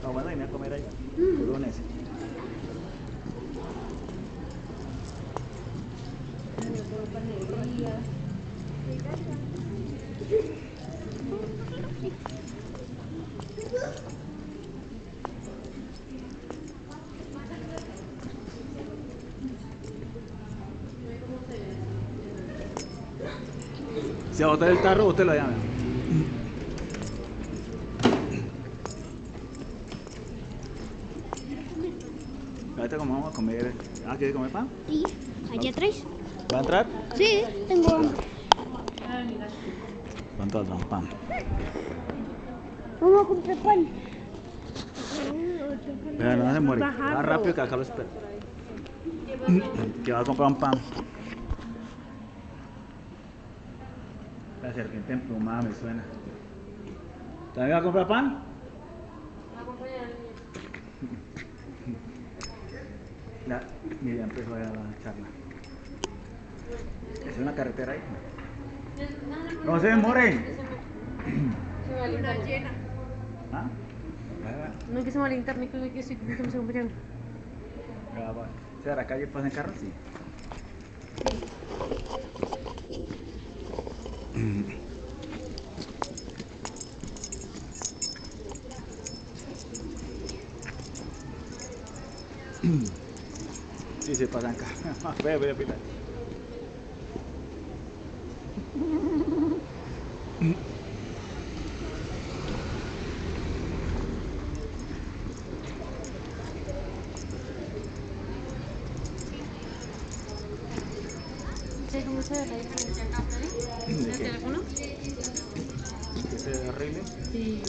No, bueno, vine a comer ahí. Lunes. Si a botar el tarro, usted lo llama. Ahorita como vamos a comer. Ah, ¿quieres comer pan? Sí, allá atrás. ¿Va a entrar? Sí, tengo hambre. ¿Cuánto dan pan? Vamos a comprar pan. Pero no se muere. Va rápido que acá lo espera. Que va a comprar un pan. La serpiente emplumada me suena. ¿También va a comprar pan? Mira, empezó a la charla. ¿Es una carretera ahí? No se demoren. Una llena. ¿Ah? No es que se me va a internet, que estoy que me se O sea, la calle pasa en carro, sí. Sí, se pasan acá. Ve, pita. ¿Sí, cómo se ve la diferencia acá, Freddy? ¿El teléfono? ¿Que se arregle? Sí.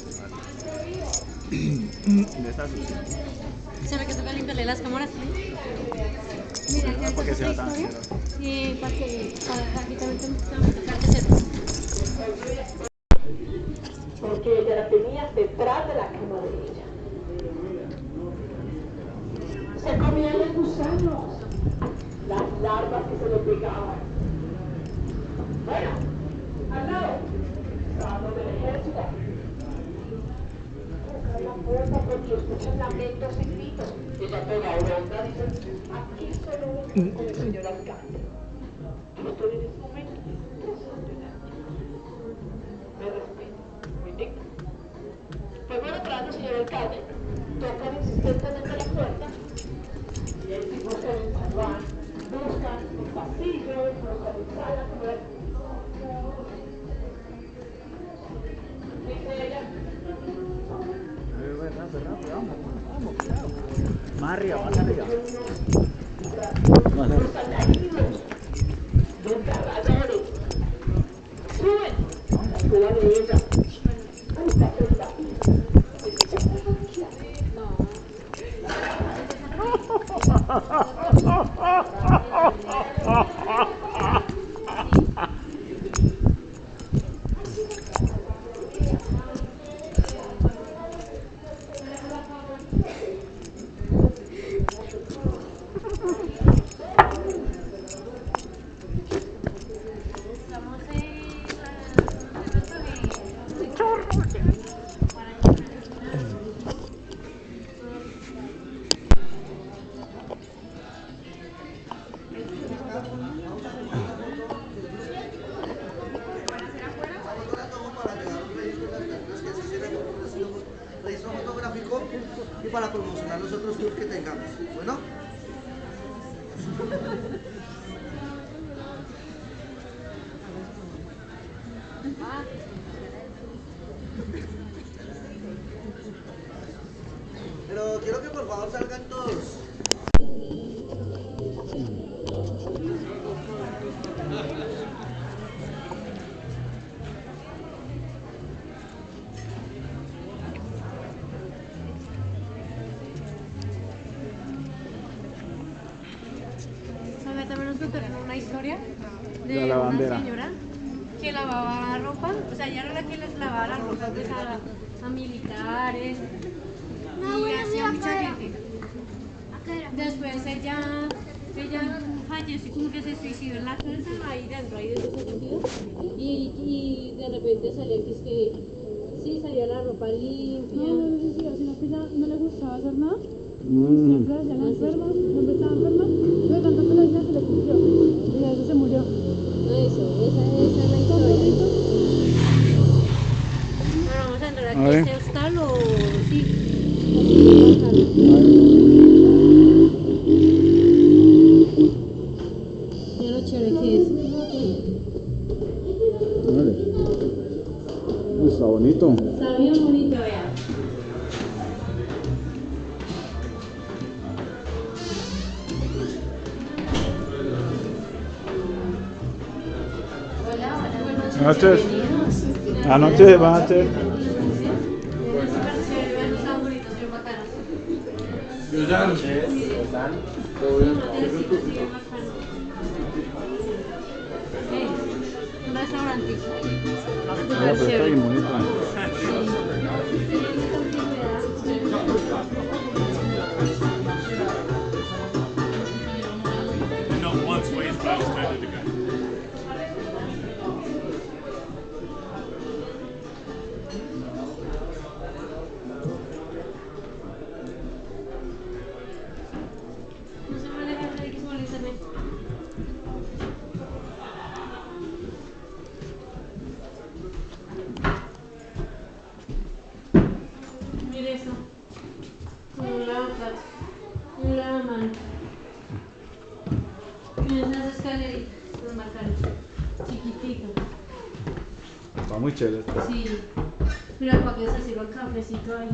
¿Dónde está así? ¿Será que toca limpiarle las cámaras? Mira, que para que sea esta tan historia. asqueroso. Sí, para que aquí también te vamos a tocar que sepas. Porque ella la tenía detrás de la cama de ella. Se comían los gusanos, las larvas que se le pegaban. Bueno, al lado, estaba del ejército. Buscan la puerta porque escuchan lamentos y gritos. Ella toda bronca dice: aquí solo vengo con el señor alcalde. Yo estoy en ese momento trazando el año. Me respeto, muy digno. Pues bueno, entrando el señor alcalde, tocan insistentemente la puerta y el tipo se ve en salván, buscan en pasillos, buscan en sala, dice ella. Rápido, vamos, cuidado. Más arriba, más arriba. Los saldañinos, los cargadores, Registro fotográfico y para promocionar los otros tours que tengamos. Bueno. Pero quiero que por favor salgan todos. También nos contaron una historia de La lavandera. una señora que lavaba ropa, o sea, ella era la que les lavaba la ropa pues, a militares y hacía mucha gente. Después ella falleció, como que se suicidó en la cárcel, ahí dentro se suicidó y de repente salía que sí, salía la ropa limpia. No se suicidó, sino que ella no le gustaba hacer nada. Siempre hacía la enferma, siempre estaba enferma, de tanto que la hacía se le cumplió y de eso se murió. Esa es la historia. Bueno, vamos a entrar aquí a este hostal o sí. Mira lo chévere que es. Está bonito. Está bien bonito, vea. Buenas noches. Anoche van a hacer. Un restaurante. Pero está bien bonito. Not once ways, but I was tempted to go. No se maneja, hay que molestarme. Mire eso. Como un lavaplatos. Un lavamano. Mira esas escaleritas. Los marcaron. Chiquitito. Está muy chévere esto. Sí. Mira, para que se sirva el cafecito ahí.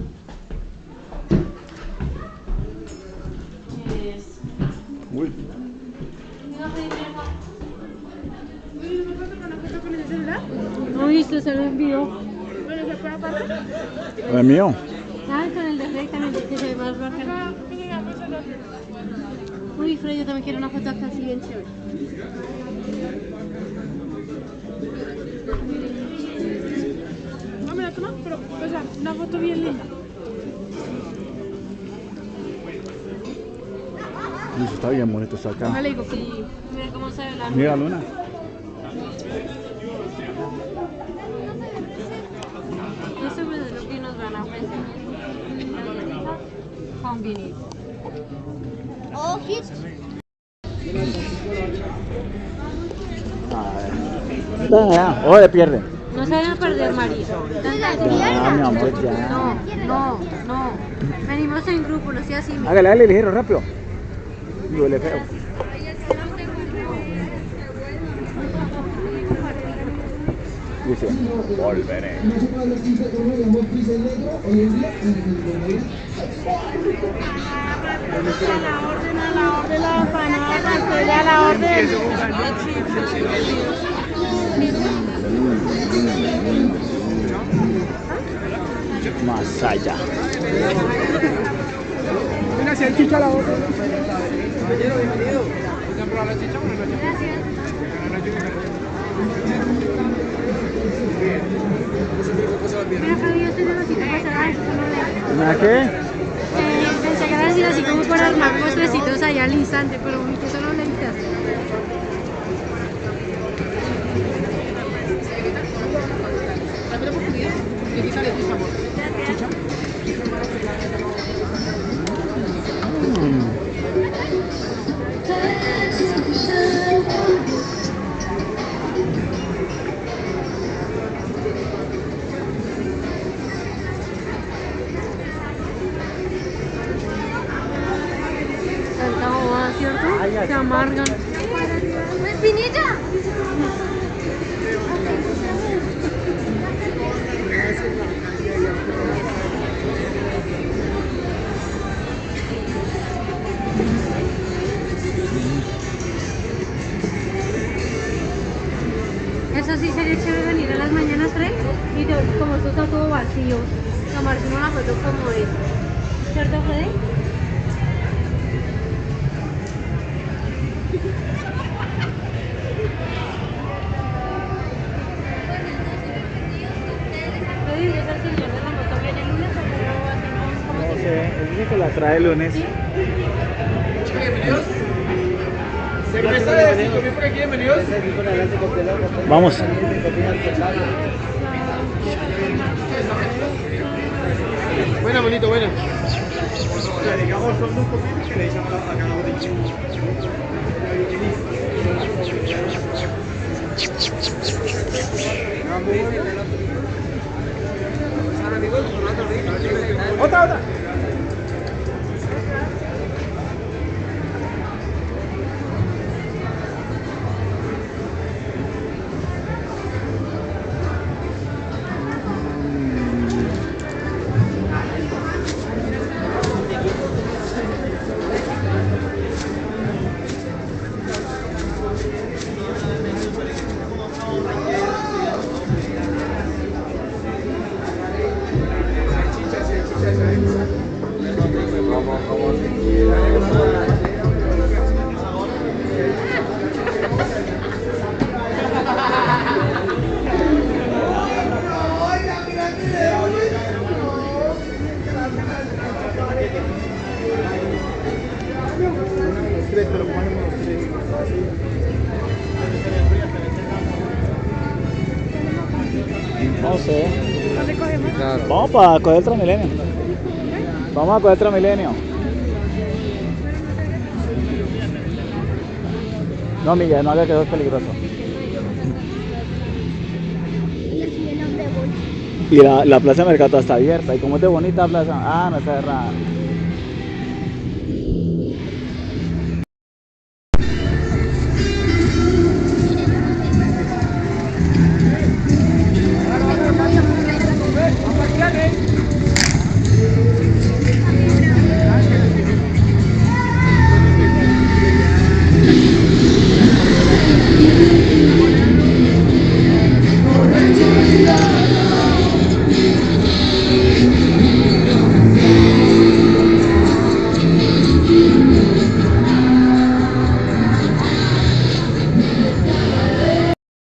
Mire eso. Uy. ¿No viste? Se lo envió. ¿El mío? Ah, con el de Freddy también, que se ve más bacán. Uy, Freddy, yo también quiero una foto acá así bien chévere. No me la tomas, pero, o sea, una foto bien linda. Uy, está bien bonito está acá. No le digo, Sí, mira cómo se ve la Mira, Luna. Eso es lo que nos van a ofrecer. Con vinito. Oh, hits. Oye, pierde. No se vayan a perder, María. Ya, mi amor, ya. No. Venimos en grupo, no sea así. Hágale ligero, rápido. Duele feo. Dice, volveré. A la orden, la empanada, la orden. Más allá. Mira, si hay chicha la boca. Caballero, bienvenido. ¿Te han probado la chicha? Buenas noches. Mira, Javi, yo estoy necesito pasar a eso, solo le... ¿Una qué? Pensé que era decir así como para armar postecitos allá al instante, pero tú solo le invitaste. Tanta bobada, ¿cierto? Se amargan. ¡Espinilla! Eso sí sería chévere venir a las mañanas, Fred, y como esto está todo vacío, tomarse una foto como esta. ¿Cierto, Fred? Freddy, ¿es el señor de la moto viene el lunes o cómo hacemos? ¿Cómo No se sé, él dice que la trae el lunes. Bienvenidos. Cerveza de 5.000 por aquí, bienvenidos. Vamos. Buena, bonito, buena. Otra. No sé. ¿Dónde cogemos? Vamos para coger el Transmilenio. Vamos a coger el Transmilenio. No, Miguel, no haga que eso es peligroso. Y así el hombre bolsa. Y la plaza de mercado está abierta. ¿Y cómo es de bonita la plaza? Ah, no está cerrada.